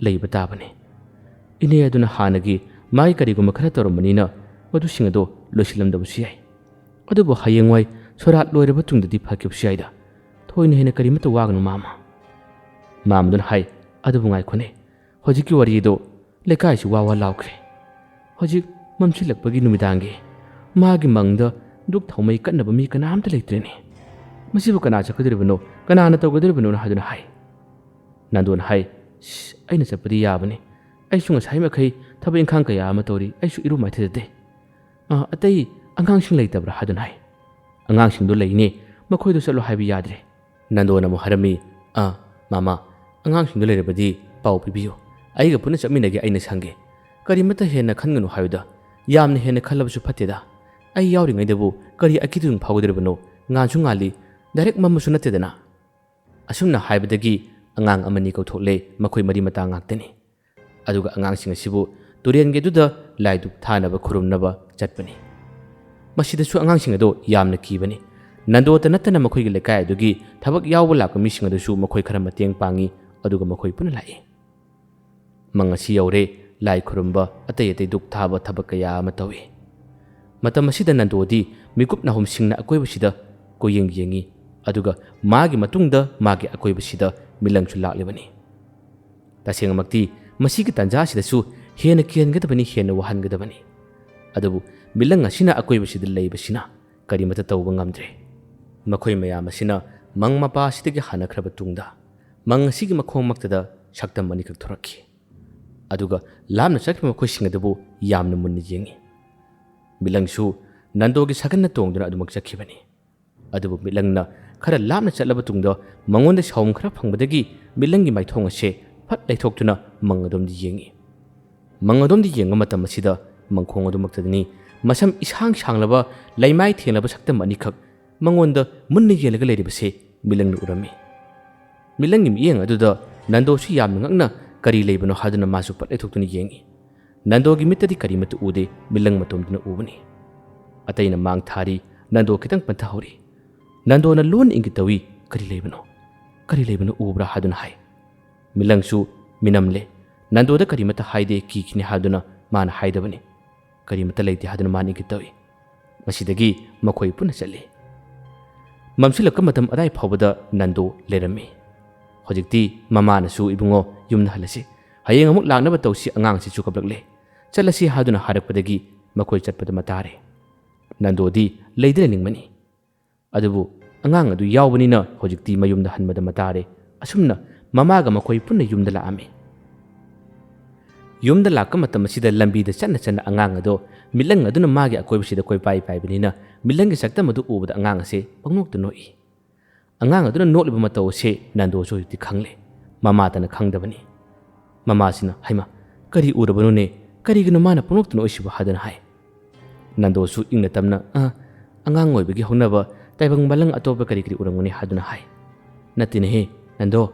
ꯂꯩꯕ ꯇꯥꯕꯅꯤ ꯏꯅꯦ ꯑꯗꯨꯅ ꯍꯥꯟꯅꯒꯤ ꯃꯥꯒꯤ ꯀꯔꯤꯒꯨꯝꯕ ꯈꯔ ꯇꯧꯔꯝꯕꯅꯤꯅ ꯃꯗꯨꯁꯤꯡ ꯑꯗꯣ ꯂꯣꯏꯁꯤꯜꯂꯝꯗꯕꯁꯨ ꯌꯥꯏ ꯑꯗꯨꯕꯨ ꯍꯌꯦꯡꯋꯥꯏ ꯁꯣꯔꯥꯠ ꯂꯣꯏꯔꯕ ꯇꯨꯡꯗꯗꯤ ꯐꯈꯤꯕꯁꯨ ꯌꯥꯏꯗ ꯊꯣꯏꯅ ꯍꯦꯟꯅ ꯀꯔꯤꯃꯠꯇ ꯋꯥꯒꯅꯨ ꯃꯥꯃ ꯃꯥꯃꯗꯨꯅ ꯍꯥꯏ ꯑꯗꯨꯕꯨ ꯉꯥꯏꯈꯣꯅꯦ ꯍꯧꯖꯤꯛꯀꯤ ꯋꯥꯔꯤꯗꯣ ꯂꯩꯀꯥꯏꯁꯤ ꯋꯥ ꯋꯥ ꯂꯥꯎꯈ꯭ꯔꯦ ꯍꯧꯖꯤꯛ ꯃꯝꯁꯤꯜꯂꯛꯄꯒꯤ ꯅꯨꯃꯤꯗꯥꯡꯒꯤ ꯃꯥꯒꯤ ꯃꯪꯗ ꯗꯨꯛ ꯊꯥꯎꯃꯩ ꯀꯠꯅꯕ ꯃꯤ ꯀꯅꯥꯝꯇ ꯂꯩꯇ꯭ꯔꯦꯅꯦ ꯃꯁꯤꯕꯨ ꯀꯅꯥ ꯆꯠꯀꯗꯧꯔꯤꯕꯅꯣ ꯀꯅꯥꯅ ꯇꯧꯒꯗꯧꯔꯤꯕꯅꯣ ꯍꯥꯏꯗꯨꯅ ꯍꯥꯏ ꯅꯟꯗꯣꯅ ꯍꯥꯏ ꯑꯩꯅ ꯆꯠꯄꯗꯤ ꯌꯥꯕꯅꯤ ꯑꯩꯁꯨ ꯉꯁꯥꯏ ꯃꯈꯩ ꯊꯕꯛ ꯏꯪꯈꯥꯡ ꯀꯌꯥ ꯑꯃ ꯇꯧꯔꯤ ꯑꯩꯁꯨ ꯏꯔꯨ ꯃꯥꯏꯊꯖꯗꯦ ꯑꯇꯩ ꯑꯉꯥꯡꯁꯤꯡ ꯂꯩꯇꯕ꯭ꯔꯥ ꯍꯥꯏꯗꯨꯅ ꯍꯥꯏ ꯑꯉꯥꯡꯁꯤꯡꯗꯣ ꯂꯩꯅꯦ ꯃꯈꯣꯏꯗꯣ ꯆꯠꯂꯣ ꯍꯥꯏꯕ ꯌꯥꯗ꯭ꯔꯦ ꯅꯟꯗꯣꯅ ꯑꯃꯨꯛ ꯍꯥꯏꯔꯝꯃꯤ ꯃꯥꯃꯥ ꯑꯉꯥꯡꯁꯤꯡꯗꯣ ꯂꯩꯔꯕꯗꯤ ꯄꯥꯎ ꯄꯤꯕꯤꯌꯨ ꯑꯩꯒ ꯄꯨꯟꯅ ꯆꯠꯃꯤꯟꯅꯒꯦ ꯑꯩꯅ ꯁꯪꯒꯦ ꯀꯔꯤꯃꯠꯇ ꯍꯦꯟꯅ ꯈꯟꯒꯅꯨ ꯍꯥꯏꯕꯗ ꯌꯥꯝꯅ ꯍꯦꯟꯅ ꯈꯜꯂꯕꯁꯨ ꯐꯠꯇꯦꯗ ꯑꯩ ꯌꯥꯎꯔꯤꯉꯩꯗꯕꯨ ꯀꯔꯤ ꯑꯀꯤꯇꯨꯡ ꯐꯥꯎꯒꯗꯧꯔꯤꯕꯅꯣ ꯉꯥꯟꯁꯨ ꯉꯥꯜꯂꯤ ꯗꯥꯏꯔꯦꯛ ꯃꯝꯕꯁꯨ ꯅꯠꯇꯦꯗꯅ ꯑꯁꯨꯝꯅ ꯍꯥꯏꯕꯗꯒꯤ ꯑꯉꯥꯡ ꯑꯃꯅꯤ ꯀꯧꯊꯣꯛꯂꯦ ꯃꯈꯣꯏ ꯃꯔꯤ ꯃꯇꯥ ꯉꯥꯛꯇꯅꯤ ꯑꯗꯨꯒ ꯑꯉꯥꯡꯁꯤꯡ ꯑꯁꯤꯕు ꯇꯨꯔꯦꯟꯒꯤ ꯑꯗꯨꯗ ꯂꯥꯏꯗꯨꯛ ꯊꯥꯅꯕ ꯈꯨꯔꯨꯝꯅꯕ ꯆꯠꯄꯅꯤ ꯃꯁꯤꯗꯁꯨ ꯑꯉꯥꯡꯁꯤꯡ ꯑꯗꯣ ꯌꯥꯝꯅ ꯀꯤꯕꯅꯤ ꯅꯟꯗꯣꯇ ꯅꯠꯇꯅ ꯃꯈꯣꯏꯒꯤ ꯂꯩꯀꯥꯏ ꯑꯗꯨꯒꯤ ꯊꯕꯛ ꯌꯥꯎꯕ ꯂꯥꯛꯄ ꯃꯤꯁꯤꯡ ꯑꯗꯨꯁꯨ ꯃꯈꯣꯏ ꯈꯔ ꯃꯇꯦꯡ ꯄꯥꯡꯉꯤ ꯑꯗꯨꯒ ꯃꯈꯣꯏ ꯄꯨꯟꯅ ꯂꯥꯛꯏ ꯃꯪ ꯑꯁꯤ ꯌꯧꯔꯦ ꯂꯥꯏ ꯈꯨꯔꯨꯝꯕ ꯑꯇꯩ ꯑꯇꯩ ꯗꯨꯛ ꯊꯥꯕ ꯊꯕꯛ ꯀꯌꯥ ꯑꯃ ꯇꯧꯏ ꯃꯇꯝ ꯑꯁꯤꯗ ꯅꯟꯗꯣꯗꯤ ꯃꯤꯀꯨꯞ ꯅꯥꯍꯨꯝꯁꯤꯡꯅ ꯑꯀꯣꯏꯕꯁꯤꯗ ꯀꯣꯌꯦꯡ ꯌꯦꯡꯉꯤ ꯑꯗꯨꯒ ꯃꯥꯒꯤ ꯃꯇꯨꯡꯗ ꯃꯥꯒꯤ ꯑꯀꯣꯏꯕꯁꯤꯗ ꯃꯤꯂꯪꯁꯨ ꯂꯥꯛꯂꯤꯕꯅꯤ ꯇꯁꯦꯡꯅꯃꯛꯇꯤ ꯃꯁꯤꯒꯤ ꯇꯥꯟꯖꯥꯁꯤꯗꯁꯨ ꯍꯦꯟꯅ ꯀꯤꯍꯟꯒꯗꯕꯅꯤ ꯍꯦꯟꯅ ꯋꯥꯍꯟꯒꯗꯕꯅꯤ ꯑꯗꯨꯕꯨ ꯃꯤꯂꯪ ꯑꯁꯤꯅ ꯑꯀꯣꯏꯕꯁꯤꯗ ꯂꯩꯕꯁꯤꯅ ꯀꯔꯤꯃꯠꯇ ꯇꯧꯕ ꯉꯝꯗ꯭ꯔꯦ ꯃꯈꯣꯏ ꯃꯌꯥꯝ ꯑꯁꯤꯅ ꯃꯪ ꯃꯄꯥ ꯑꯁꯤꯗꯒꯤ ꯍꯥꯟꯅꯈ꯭ꯔꯕ ꯇꯨꯡꯗ ꯃꯪ ꯑꯁꯤꯒꯤ ꯃꯈꯣꯡꯃꯛꯇꯗ ꯁꯛꯇꯝ ꯑꯅꯤꯈꯛ ꯊꯣꯔꯛꯈꯤ ꯑꯗꯨꯒ ꯂꯥꯞꯅ ꯆꯠꯈꯤꯕ ꯃꯈꯣꯏꯁꯤꯡ ꯑꯗꯨꯕꯨ ꯌꯥꯝꯅ ꯃꯨꯟꯅ ꯌꯦꯡꯉꯤ ꯃꯤꯂꯪꯁꯨ ꯅꯟꯗꯣꯒꯤ ꯁꯥꯒꯟꯅ ꯇꯣꯡꯗꯨꯅ ꯑꯗꯨꯃꯛ ꯆꯠꯈꯤꯕꯅꯤ ꯑꯗꯨꯕꯨ ꯃꯤꯂꯪꯅ ꯈꯔ ꯂꯥꯞꯅ ꯆꯠꯂꯕ ꯇꯨꯡꯗ ꯃꯉꯣꯟꯗ ꯁꯥꯎꯝ ꯈꯔ ꯐꯪꯕꯗꯒꯤ ꯃꯤꯂꯪꯒꯤ ꯃꯥꯏꯊꯣꯡ ꯑꯁꯦ ꯐꯠ ꯂꯩꯊꯣꯛꯇꯨꯅ ꯃꯪ ꯑꯗꯣꯝꯗ ꯌꯦꯡꯉꯤ ꯃꯪ ꯑꯗꯣꯝꯗ ꯌꯦꯡꯕ ꯃꯇꯝ ꯑꯁꯤꯗ ꯃꯪꯈꯣꯡ ꯑꯗꯨꯃꯛꯇꯗꯅꯤ ꯃꯁꯝ ꯏꯁꯥꯡ ꯁꯥꯡꯂꯕ ꯂꯩꯃꯥꯏ ꯊꯦꯡꯂꯕ ꯁꯛꯇꯝ ꯑꯅꯤꯈꯛ ꯃꯉꯣꯟꯗ ꯃꯨꯟꯅ ꯌꯦꯡꯂꯒ ꯂꯩꯔꯤꯕꯁꯦ ꯃꯤꯂꯪꯅ ꯎꯔꯝꯃꯤ ꯃꯤꯂꯪꯒꯤ ꯃꯤꯠꯌꯦꯡ ꯑꯗꯨꯗ ꯅꯟꯗꯣꯁꯨ ꯌꯥꯝꯅ ꯉꯛꯅ ꯀꯔꯤ ꯂꯩꯕꯅꯣ ꯍꯥꯏꯗꯨꯅ ꯃꯥꯁꯨ ꯄꯠ ꯂꯩꯊꯣꯛꯇꯨꯅ ꯌꯦꯡꯉꯤ ꯅꯟꯗꯣꯒꯤ ꯃꯤꯠꯇꯗꯤ ꯀꯔꯤꯃꯠꯇ ꯎꯗꯦ ꯃꯤꯂꯪ ꯃꯇꯣꯝꯗꯨꯅ ꯎꯕꯅꯤ ꯑꯇꯩꯅ ꯃꯥꯡ ꯊꯥꯔꯤ ꯅꯟꯗꯣ ꯈꯤꯇꯪ ꯄꯟꯊꯍꯧꯔꯤ ꯅꯟꯗꯣꯅ ꯂꯣꯟ ꯏꯪꯒꯤꯠ ꯇꯧꯏ ꯀꯔꯤ ꯂꯩꯕꯅꯣ ꯎꯕ꯭ꯔꯥ ꯍꯥꯏꯗꯨꯅ ꯍꯥꯏ ꯃꯤꯂꯪꯁꯨ ꯃꯤꯅꯝꯂꯦ ꯅꯟꯗꯣꯗ ꯀꯔꯤꯃꯠꯇ ꯍꯥꯏꯗꯦ ꯀꯤꯈꯤꯅꯤ ꯍꯥꯏꯗꯨꯅ ꯃꯥꯅ ꯍꯥꯏꯗꯕꯅꯤ ꯀꯔꯤꯃꯠꯇ ꯂꯩꯇꯦ ꯍꯥꯏꯗꯨꯅ ꯃꯥꯅ ꯏꯪꯒꯤꯠ ꯇꯧꯏ ꯃꯁꯤꯗꯒꯤ ꯃꯈꯣꯏ ꯄꯨꯟꯅ ꯆꯠꯂꯤ ꯃꯝꯁꯤꯜꯂꯛꯄ ꯃꯇꯝ ꯑꯗꯥꯏ ꯐꯥꯎꯕꯗ ꯅꯟꯗꯣ ꯂꯩꯔꯝꯃꯤ ꯍꯧꯖꯤꯛꯇꯤ ꯃꯃꯥꯅꯁꯨ ꯏꯕꯨꯡꯉꯣ ꯌꯨꯝꯗ ꯍꯜꯂꯁꯤ ꯍꯌꯦꯡ ꯑꯃꯨꯛ ꯂꯥꯛꯅꯕ ꯇꯧꯁꯤ ꯑꯉꯥꯡꯁꯤꯁꯨ ꯀꯞꯂꯛꯂꯦ ꯆꯠꯂꯁꯤ ꯍꯥꯏꯗꯨꯅ ꯍꯥꯏꯔꯛꯄꯗꯒꯤ ꯃꯈꯣꯏ ꯆꯠꯄꯗ ꯃꯇꯥꯔꯦ ꯅꯟꯗꯣꯗꯤ ꯂꯩꯗꯅ ꯅꯤꯡꯕꯅꯤ ꯑꯗꯨꯕꯨ ꯑꯉꯥꯡ ꯑꯗꯨ ꯌꯥꯎꯕꯅꯤꯅ ꯍꯧꯖꯤꯛꯇꯤ ꯃꯌꯨꯝꯗ ꯍꯟꯕꯗ ꯃꯇꯥꯔꯦ ꯑꯁꯨꯝꯅ ꯃꯃꯥꯒ ꯃꯈꯣꯏ ꯄꯨꯟꯅ ꯌꯨꯝꯗ ꯂꯥꯛꯑꯝꯃꯤ ꯌꯨꯝꯗ ꯂꯥꯛꯄ ꯃꯇꯝ ꯑꯁꯤꯗ ꯂꯝꯕꯤꯗ ꯆꯠꯅ ꯑꯉꯥꯡ ꯑꯗꯣ ꯃꯤꯂꯪ ꯑꯗꯨꯅ ꯃꯥꯒꯤ ꯑꯀꯣꯏꯕꯁꯤꯗ ꯀꯣꯏꯄꯥꯏ ꯄꯥꯏꯕꯅꯤꯅ ꯃꯤꯂꯪꯒꯤ ꯁꯛꯇꯝ ꯑꯗꯨ ꯎꯕꯗ ꯑꯉꯥꯡ ꯑꯁꯦ ꯄꯪꯅꯣꯛꯇ ꯅꯣꯛꯏ ꯑꯉꯥꯡ ꯑꯗꯨꯅ ꯅꯣꯛꯂꯤꯕ ꯃꯇꯧ ꯑꯁꯦ ꯅꯟꯗꯣꯁꯨ ꯍꯧꯖꯤꯛꯇꯤ ꯈꯪꯂꯦ ꯃꯃꯥꯇꯅ ꯈꯪꯗꯕꯅꯤ ꯃꯃꯥꯁꯤꯅ ꯍꯩꯃꯥ ꯀꯔꯤ ꯎꯔꯕꯅꯣꯅꯦ ꯀꯔꯤꯒꯤꯅꯣ ꯃꯥꯅ ꯄꯪꯅꯣꯛꯇ ꯅꯣꯛꯏꯁꯤꯕꯨ ꯍꯥꯏꯗꯨꯅ ꯍꯥꯏ ꯅꯟꯗꯣꯁꯨ ꯏꯪꯅ ꯇꯞꯅ ꯑꯉꯥꯡ ꯑꯣꯏꯕꯒꯤ ꯍꯧꯅꯕ ꯇꯥꯏꯕꯪ ꯃꯂꯪ ꯑꯇꯣꯞꯄ ꯀꯔꯤ ꯎꯔꯝꯒꯅꯤ ꯍꯥꯏꯗꯨꯅ ꯍꯥꯏ ꯅꯠꯇꯦꯅꯦꯍꯦ ꯅꯟꯗꯣ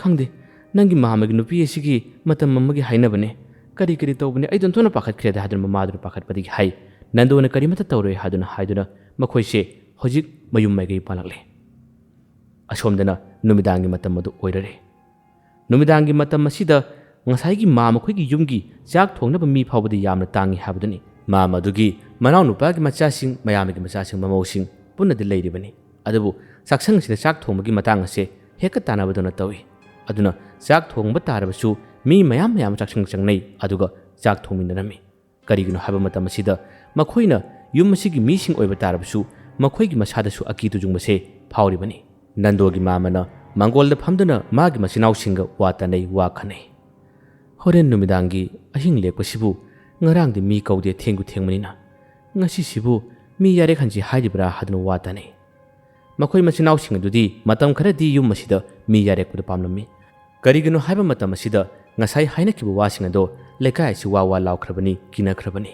ꯈꯪꯗꯦ ꯅꯪꯒꯤ ꯃꯥꯝꯃꯒꯤ ꯅꯨꯄꯤ ꯑꯁꯤꯒꯤ ꯃꯇꯝ ꯑꯃꯒꯤ ꯍꯥꯏꯅꯕꯅꯦ ꯀꯔꯤ ꯇꯧꯕꯅꯦ ꯑꯩ ꯑꯣꯟꯊꯣꯛꯅ ꯄꯥꯈꯠꯈ꯭ꯔꯦꯗ ꯍꯥꯏꯗꯨꯅ ꯃꯃꯥꯗꯨꯅ ꯄꯥꯈꯠꯄꯗꯒꯤ ꯍꯥꯏ ꯅꯟꯗꯣꯅ ꯀꯔꯤꯃꯠꯇ ꯇꯧꯔꯣꯏ ꯍꯥꯏꯗꯨꯅ ꯃꯈꯣꯏꯁꯦ ꯍꯧꯖꯤꯛ ꯃꯌꯨꯝ ꯃꯥꯏꯀꯩ ꯄꯥꯜꯂꯛꯂꯦ ꯑꯁꯣꯝꯗꯅ ꯅꯨꯃꯤꯗꯥꯡꯒꯤ ꯃꯇꯝ ꯑꯗꯨ ꯑꯣꯏꯔꯔꯦ ꯅꯨꯃꯤꯗꯥꯡꯒꯤ ꯃꯇꯝ ꯑꯁꯤꯗ ꯉꯁꯥꯏꯒꯤ ꯃꯥꯝꯃ ꯈꯣꯏꯒꯤ ꯌꯨꯝꯒꯤ ꯆꯥꯛ ꯊꯣꯡꯅꯕ ꯃꯤ ꯐꯥꯎꯕꯗꯤ ꯌꯥꯝꯅ ꯇꯥꯡꯉꯤ ꯍꯥꯏꯕꯗꯨꯅꯤ ꯃꯥꯝꯃ ꯑꯗꯨꯒꯤ ꯃꯅꯥꯎꯅꯨꯄꯥꯒꯤ ꯃꯆꯥꯁꯤꯡ ꯃꯌꯥꯝꯕꯒꯤ ꯃꯆꯥꯁꯤꯡ ꯃꯃꯧꯁꯤꯡ ꯄꯨꯟꯅꯗꯤ ꯂꯩꯔꯤꯕꯅꯤ ꯑꯗꯨꯕꯨ ꯆꯥꯛꯁꯪꯁꯤꯗ ꯆꯥꯛ ꯊꯣꯡꯕꯒꯤ ꯃꯇꯥꯡ ꯑꯁꯦ ꯍꯦꯛꯇ ꯇꯥꯟꯅꯕꯗꯧꯅ ꯇꯧꯏ ꯑꯗꯨꯅ ꯆꯥꯛ ꯊꯣꯡꯕ ꯇꯥꯔꯕꯁꯨ ꯃꯤ ꯃꯌꯥꯝ ꯆꯥꯛꯁꯪ ꯆꯪꯅꯩ ꯑꯗꯨꯒ ꯆꯥꯛ ꯊꯣꯡꯃꯤꯟꯅꯔꯝꯃꯤ ꯀꯔꯤꯒꯤꯅꯣ ꯍꯥꯏꯕ ꯃꯇꯝ ꯑꯁꯤꯗ ꯃꯈꯣꯏꯅ ꯌꯨꯝ ꯑꯁꯤꯒꯤ ꯃꯤꯁꯤꯡ ꯑꯣꯏꯕ ꯇꯥꯔꯕꯁꯨ ꯃꯈꯣꯏꯒꯤ ꯃꯁꯥꯗꯁꯨ ꯑꯀꯤ ꯇꯨꯖꯨꯡꯕꯁꯦ ꯐꯥꯎꯔꯤꯕꯅꯤ ꯅꯟꯗꯣꯒꯤ ꯃꯥꯝꯃꯅ ꯃꯥꯡꯒꯣꯜꯗ ꯐꯝꯗꯨꯅ ꯃꯥꯒꯤ ꯃꯆꯤꯟꯅꯥꯎꯁꯤꯡꯒ ꯋꯥ ꯇꯥꯅꯩ ꯋꯥ ꯈꯟꯅꯩ ꯍꯣꯔꯦꯟ ꯅꯨꯃꯤꯗꯥꯡꯒꯤ ꯑꯍꯤꯡ ꯂꯦꯛꯄꯁꯤꯕꯨ ꯉꯔꯥꯡꯗꯤ ꯃꯤ ꯀꯧꯗꯦ ꯊꯦꯡꯕꯅꯤꯅ ꯉꯁꯤꯁꯤꯕꯨ ꯃꯤ ꯌꯥꯔꯦꯛꯍꯟꯁꯤ ꯍꯥꯏꯔꯤꯕ꯭ꯔꯥ ꯍꯥꯏꯗꯨꯅ ꯋꯥ ꯇꯥꯅꯩ ꯃꯈꯣꯏ ꯃꯆꯤꯟꯅꯥꯎꯁꯤꯡ ꯑꯗꯨꯗꯤ ꯃꯇꯝ ꯈꯔꯗꯤ ꯌꯨꯝ ꯑꯁꯤꯗ ꯃꯤ ꯌꯥꯔꯦꯛꯄꯗ ꯄꯥꯝꯂꯝꯃꯤ ꯀꯔꯤꯒꯤꯅꯣ ꯍꯥꯏꯕ ꯃꯇꯝ ꯑꯁꯤꯗ ꯉꯁꯥꯏ ꯍꯥꯏꯅꯈꯤꯕ ꯋꯥꯁꯤꯡ ꯑꯗꯣ ꯂꯩꯀꯥꯏ ꯑꯁꯤ ꯋꯥ ꯂꯥꯎꯈ꯭ꯔꯕꯅꯤ ꯀꯤꯅꯈ꯭ꯔꯕꯅꯤ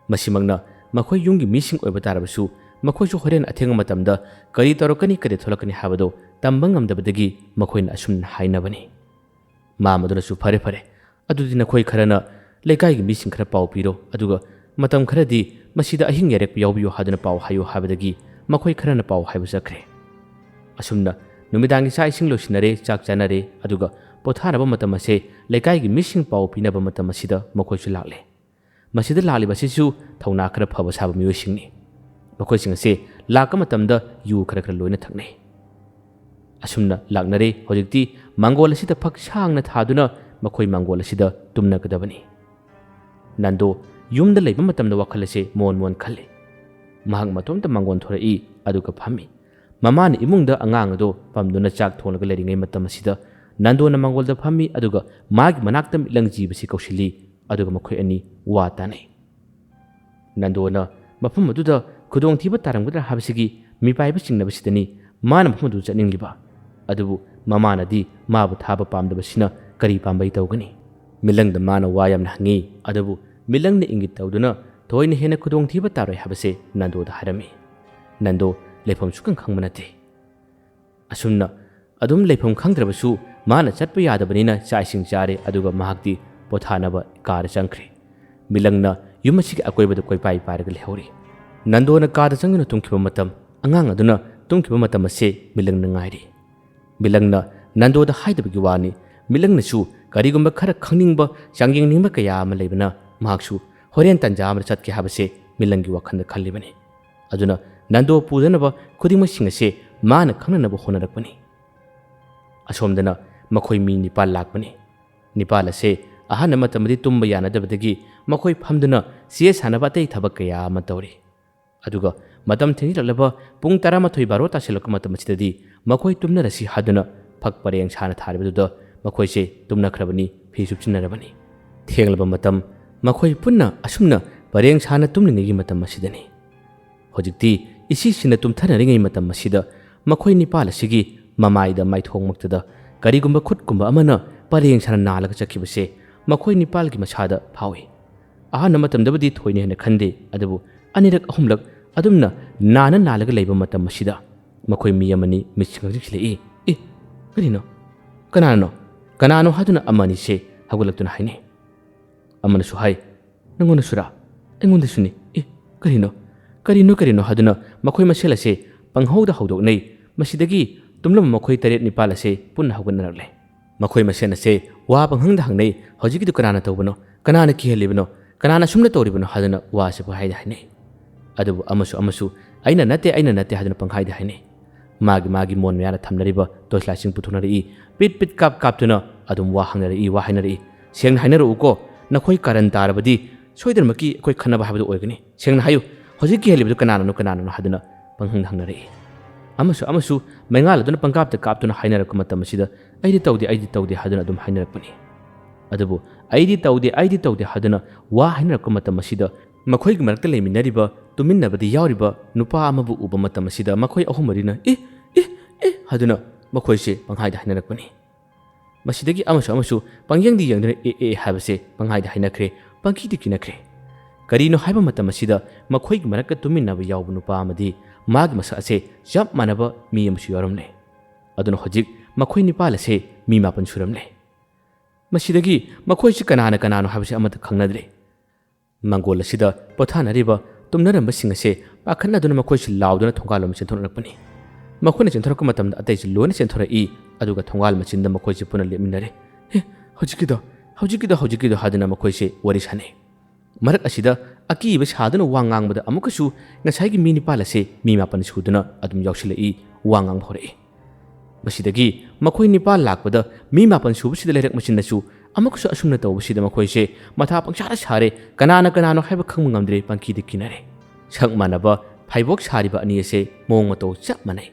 ꯃꯁꯤꯃꯛꯅ ꯃꯈꯣꯏ ꯌꯨꯝꯒꯤ ꯃꯤꯁꯤꯡ ꯑꯣꯏꯕ ꯇꯥꯔꯕꯁꯨ ꯃꯈꯣꯏꯁꯨ ꯍꯣꯔꯦꯟ ꯑꯊꯦꯡꯕ ꯃꯇꯝꯗ ꯀꯔꯤ ꯇꯧꯔꯛꯀꯅꯤ ꯀꯔꯤ ꯊꯣꯛꯂꯛꯀꯅꯤ ꯍꯥꯏꯕꯗꯣ ꯇꯝꯕ ꯉꯝꯗꯕꯗꯒꯤ ꯃꯈꯣꯏꯅ ꯑꯁꯨꯝꯅ ꯍꯥꯏꯅꯕꯅꯤ ꯃꯥꯝꯃꯗꯨꯅꯁꯨ ꯐꯔꯦ ꯑꯗꯨꯗꯤ ꯅꯈꯣꯏ ꯈꯔꯅ ꯂꯩꯀꯥꯏꯒꯤ ꯃꯤꯁꯤꯡ ꯈꯔ ꯄꯥꯎ ꯄꯤꯔꯣ ꯑꯗꯨꯒ ꯃꯇꯝ ꯈꯔꯗꯤ ꯃꯁꯤꯗ ꯑꯍꯤꯡ ꯌꯥꯔꯦꯛꯄ ꯌꯥꯎꯕꯤꯌꯨ ꯍꯥꯏꯗꯨꯅ ꯄꯥꯎ ꯍꯥꯏꯌꯨ ꯍꯥꯏꯕꯗꯒꯤ ꯃꯈꯣꯏ ꯈꯔꯅ ꯄꯥꯎ ꯍꯥꯏꯕ ꯆꯠꯈ꯭ꯔꯦ ꯑꯁꯨꯝꯅ ꯅꯨꯃꯤꯗꯥꯡꯒꯤ ꯆꯥꯛ ꯏꯁꯤꯡ ꯂꯣꯏꯁꯤꯟꯅꯔꯦ ꯆꯥꯛ ꯆꯥꯅꯔꯦ ꯑꯗꯨꯒ ꯄꯣꯊꯥꯅꯕ ꯃꯇꯝ ꯑꯁꯦ ꯂꯩꯀꯥꯏꯒꯤ ꯃꯤꯁꯤꯡ ꯄꯥꯎ ꯄꯤꯅꯕ ꯃꯇꯝ ꯑꯁꯤꯗ ꯃꯈꯣꯏꯁꯨ ꯂꯥꯛꯂꯦ ꯃꯁꯤꯗ ꯂꯥꯛꯂꯤꯕ ꯑꯁꯤꯁꯨ ꯊꯧꯅꯥ ꯈꯔ ꯐꯕ ꯁꯥꯕ ꯃꯤꯑꯣꯏꯁꯤꯡꯅꯤ ꯃꯈꯣꯏꯁꯤꯡ ꯑꯁꯦ ꯂꯥꯛꯄ ꯃꯇꯝꯗ ꯌꯨ ꯈꯔ ꯂꯣꯏꯅ ꯊꯛꯅꯩ asumna laknare hojikti mangol asida phak sangna thaduna makhoi mangol asida tumnagadabani nando yumda leiba matamda wakhal ase mon khalle mahak matomta mangon thorai aduga phami mamani imungda angang ado pamduna chak tholaga leringai matam asida nando na mangolda phami aduga magi manaktam ilangji basi kausili aduga makhoi ani wa tanai nando na mafam aduda khudong thiba taramgadra habsigi mipaiba chingnabsidani mana mafam adu chaningliba adubu mamanadi mabu thaba pamdabasina kari pambai tawgani milangda mana wayamna hangi adubu milangna ingit tawduna toyna hena khudong thiba taroi habase nando da harami nando lepham sukang khangmanate asumna adum lepham khangdrabasu mana chatpa yadabanina chaising chare aduga mahakti pothanaba kar changkhre milangna yumachig akoibada koipai paraga lehori nando na kada changna tungkhiba matam angang aduna tungkhiba matam ase milangna ngairi milangna nando da haidabagi wani milangna su karigumba khara khangningba changyeng ningba kaya ama leibana mahaksu horen tanja amra chatke habase milangi wakhanda khallibani aduna nando pudanaba khudima singase mana khangnaba honarakpani asomdana makhoi mi nipal lakpani nipal ase ahana matamadi tumba yanadabadagi makhoi phamduna sie sanaba tei thabak kaya ama tawri aduga matam thengilalaba pung 12 baro tasilak matam sidadi makhoi tumna rasi haduna phak pareng sana tharibaduda makhoi se tumna khrabani phi supchinarabani thenglaba matam makhoi punna asumna pareng sana tumningi matam asidani hojikti isi sina tumthanaringai matam asida makhoi nipal asigi mamaida maithongmaktada karigumba khutkumba amana pareng sana nalaga chakibase makhoi nipal gi masada phawi ahana matamdabadi thoine hena khande adabu anirak ahumlak adumna nana nalaga leiba matam asida makhoi mi amani michingri khilei karino kanano haduna amani se hagulaktuna haine amana suhai nangona sura engonda suni karino haduna makhoi masela se panghauda haudok nei masidagi tumlam makhoi taret nipal ase punna hagunarle makhoi masena se wa panghangda hangnei hojigi du kanana tawbano kanana kihelibano kanana sumna tawribano haduna wa se haida haine adubu amasu aina nate haduna panghaida haine magi mon myara thamnariba toislasing puthunari pit kap tuna adum wa hangnari wa hainari seng hainaru ko nakhoi karan tarabadi soidarmaki koi khanaba habadu oigani seng hayu hojiki helibdu kanana haduna panghang hangnari amasu mengal aduna kap tuna hainarak matamsida aidi tawdi haduna adum hainarakpani adubu aidi tawdi haduna wa hainarak matamsida makhoi marakta leiminariba tuminnabadi yawriba nupa amabu uba matamsida makhoi ahumarina haduna makhoi se panghaida hainarakpani masidagi amasu pangyangdi yangduna habase panghaida hainakre pangkidi kinakre karino haiba matamsida makhoi marakka tuminnaba yawbu nupa amadi magi masa ase jap manaba mi amsu yaramle aduna hojik makhoi nipal ase mi mapan suramle masidagi makhoi si kanano habase amata khangnadre mangol asida pothanariba tumnaramba singase pakhanna duna makhoi si lauduna thongalom chenthonrakpani makhoi chenthorka matamda atei si lone chenthora aduga thongal machinda makhoi si puna leminare hojikida haduna makhoi se wari sane marak asida aki bas haduna wangang bada amukasu ngasai mi nipal ase mi mapan suduna adum yawsilai wangang hore basidagi makhoi nipal lakpada mi mapan subsida lerak machinnasu amukasu asumna tawbsida makhoi se matha pangchara sare kanano haiba khangmangamdre pangkidi kinare sak manaba phaibok sariba ani ase mong mato chap manai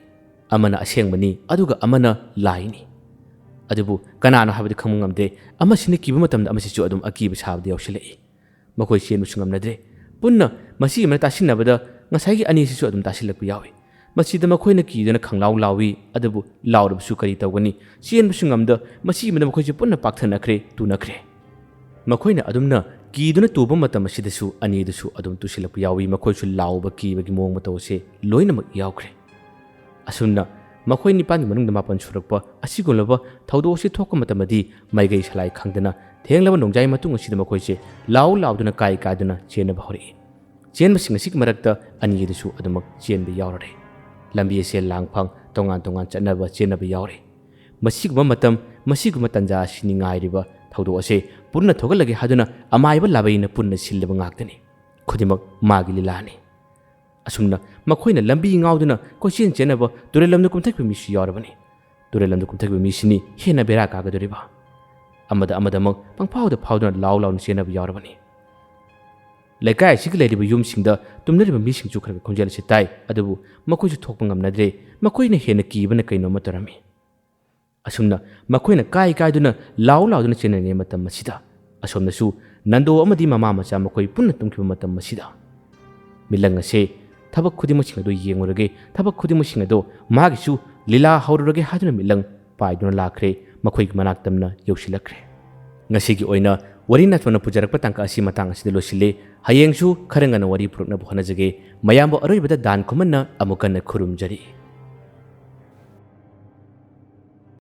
amana asengbani aduga amana laini adubu kanano haibadi khangmangamde amasini kiba matamda amasichu adum akiba sabde yawsilai makhoi sienbu sungamnadre punna masi amana tasinabada ngasai ani sisu adum tasilakpu yawi masida makhoina kidana khanglaw lawi adubu lawrabsu kari tawgani sienbu sungamda masi amana makhoi punna pakthanakre tunakre makhoina adumna kiduna tuba matam asidasu ani dasu adum tusilakpu yawi makhoi su lawba kibagi mong matawse loina mak yawkre asumna makhoi nipan manung mapan surakpa asigolaba thaudosi thokka matamadi maigai salai khangdana thenglaba nongjai matung asida makhoi se lauduna kai kaduna chena bahori chen masing asik marakta ani dasu adumak chen bi yawrare lambi se langphang tongan chanaba chena bi yawre masiguma tanja sini ngairiba thaudo ase punna thogalagi haduna amaiba labaina punna sillaba ngaktani khudimak magi lilani asumna makhoina lambi ngauduna kochen chenaba turelamna kumthakpi misu yawrabani तुरेल lambda कुमथगिबा मिसिनी हेना बेरा कागदोरिबा अमदमक पंगफाउदा फाउदुना लाउ लाउना चेनबा यावरबनी लेकाय सिग लेरिबा युमसिंगदा तुमनरिबा मिसिंगचु खरगा खोंजेल से ताई अदुबु मखोइसु थोकपा ngamnadre मखोइना हेना कीबना canoe मतरमी असुमना मखोइना काय कायदुना लाउ लाउदुना चेनने मतम मसिदा असोमनसु नंदो अमदि mama मचा मखोइ पुन्ना तुमखिबा मतम मसिदा मिलंग असे थबक खुदिमसिंग अदु येंगुरगे थबक खुदिमसिंग अदु मागिसु लीला हौरुरगे हादुना मिलंग पाइदुना लाखरे मखोइ मनाक्तमना यौसिलखरे ngasi oina wari natwana pujarakpa tangka asi matang asida losile hayengsu kharangana wari purukna bhona jage mayambo aroibada dan khumanna amukana khurumjari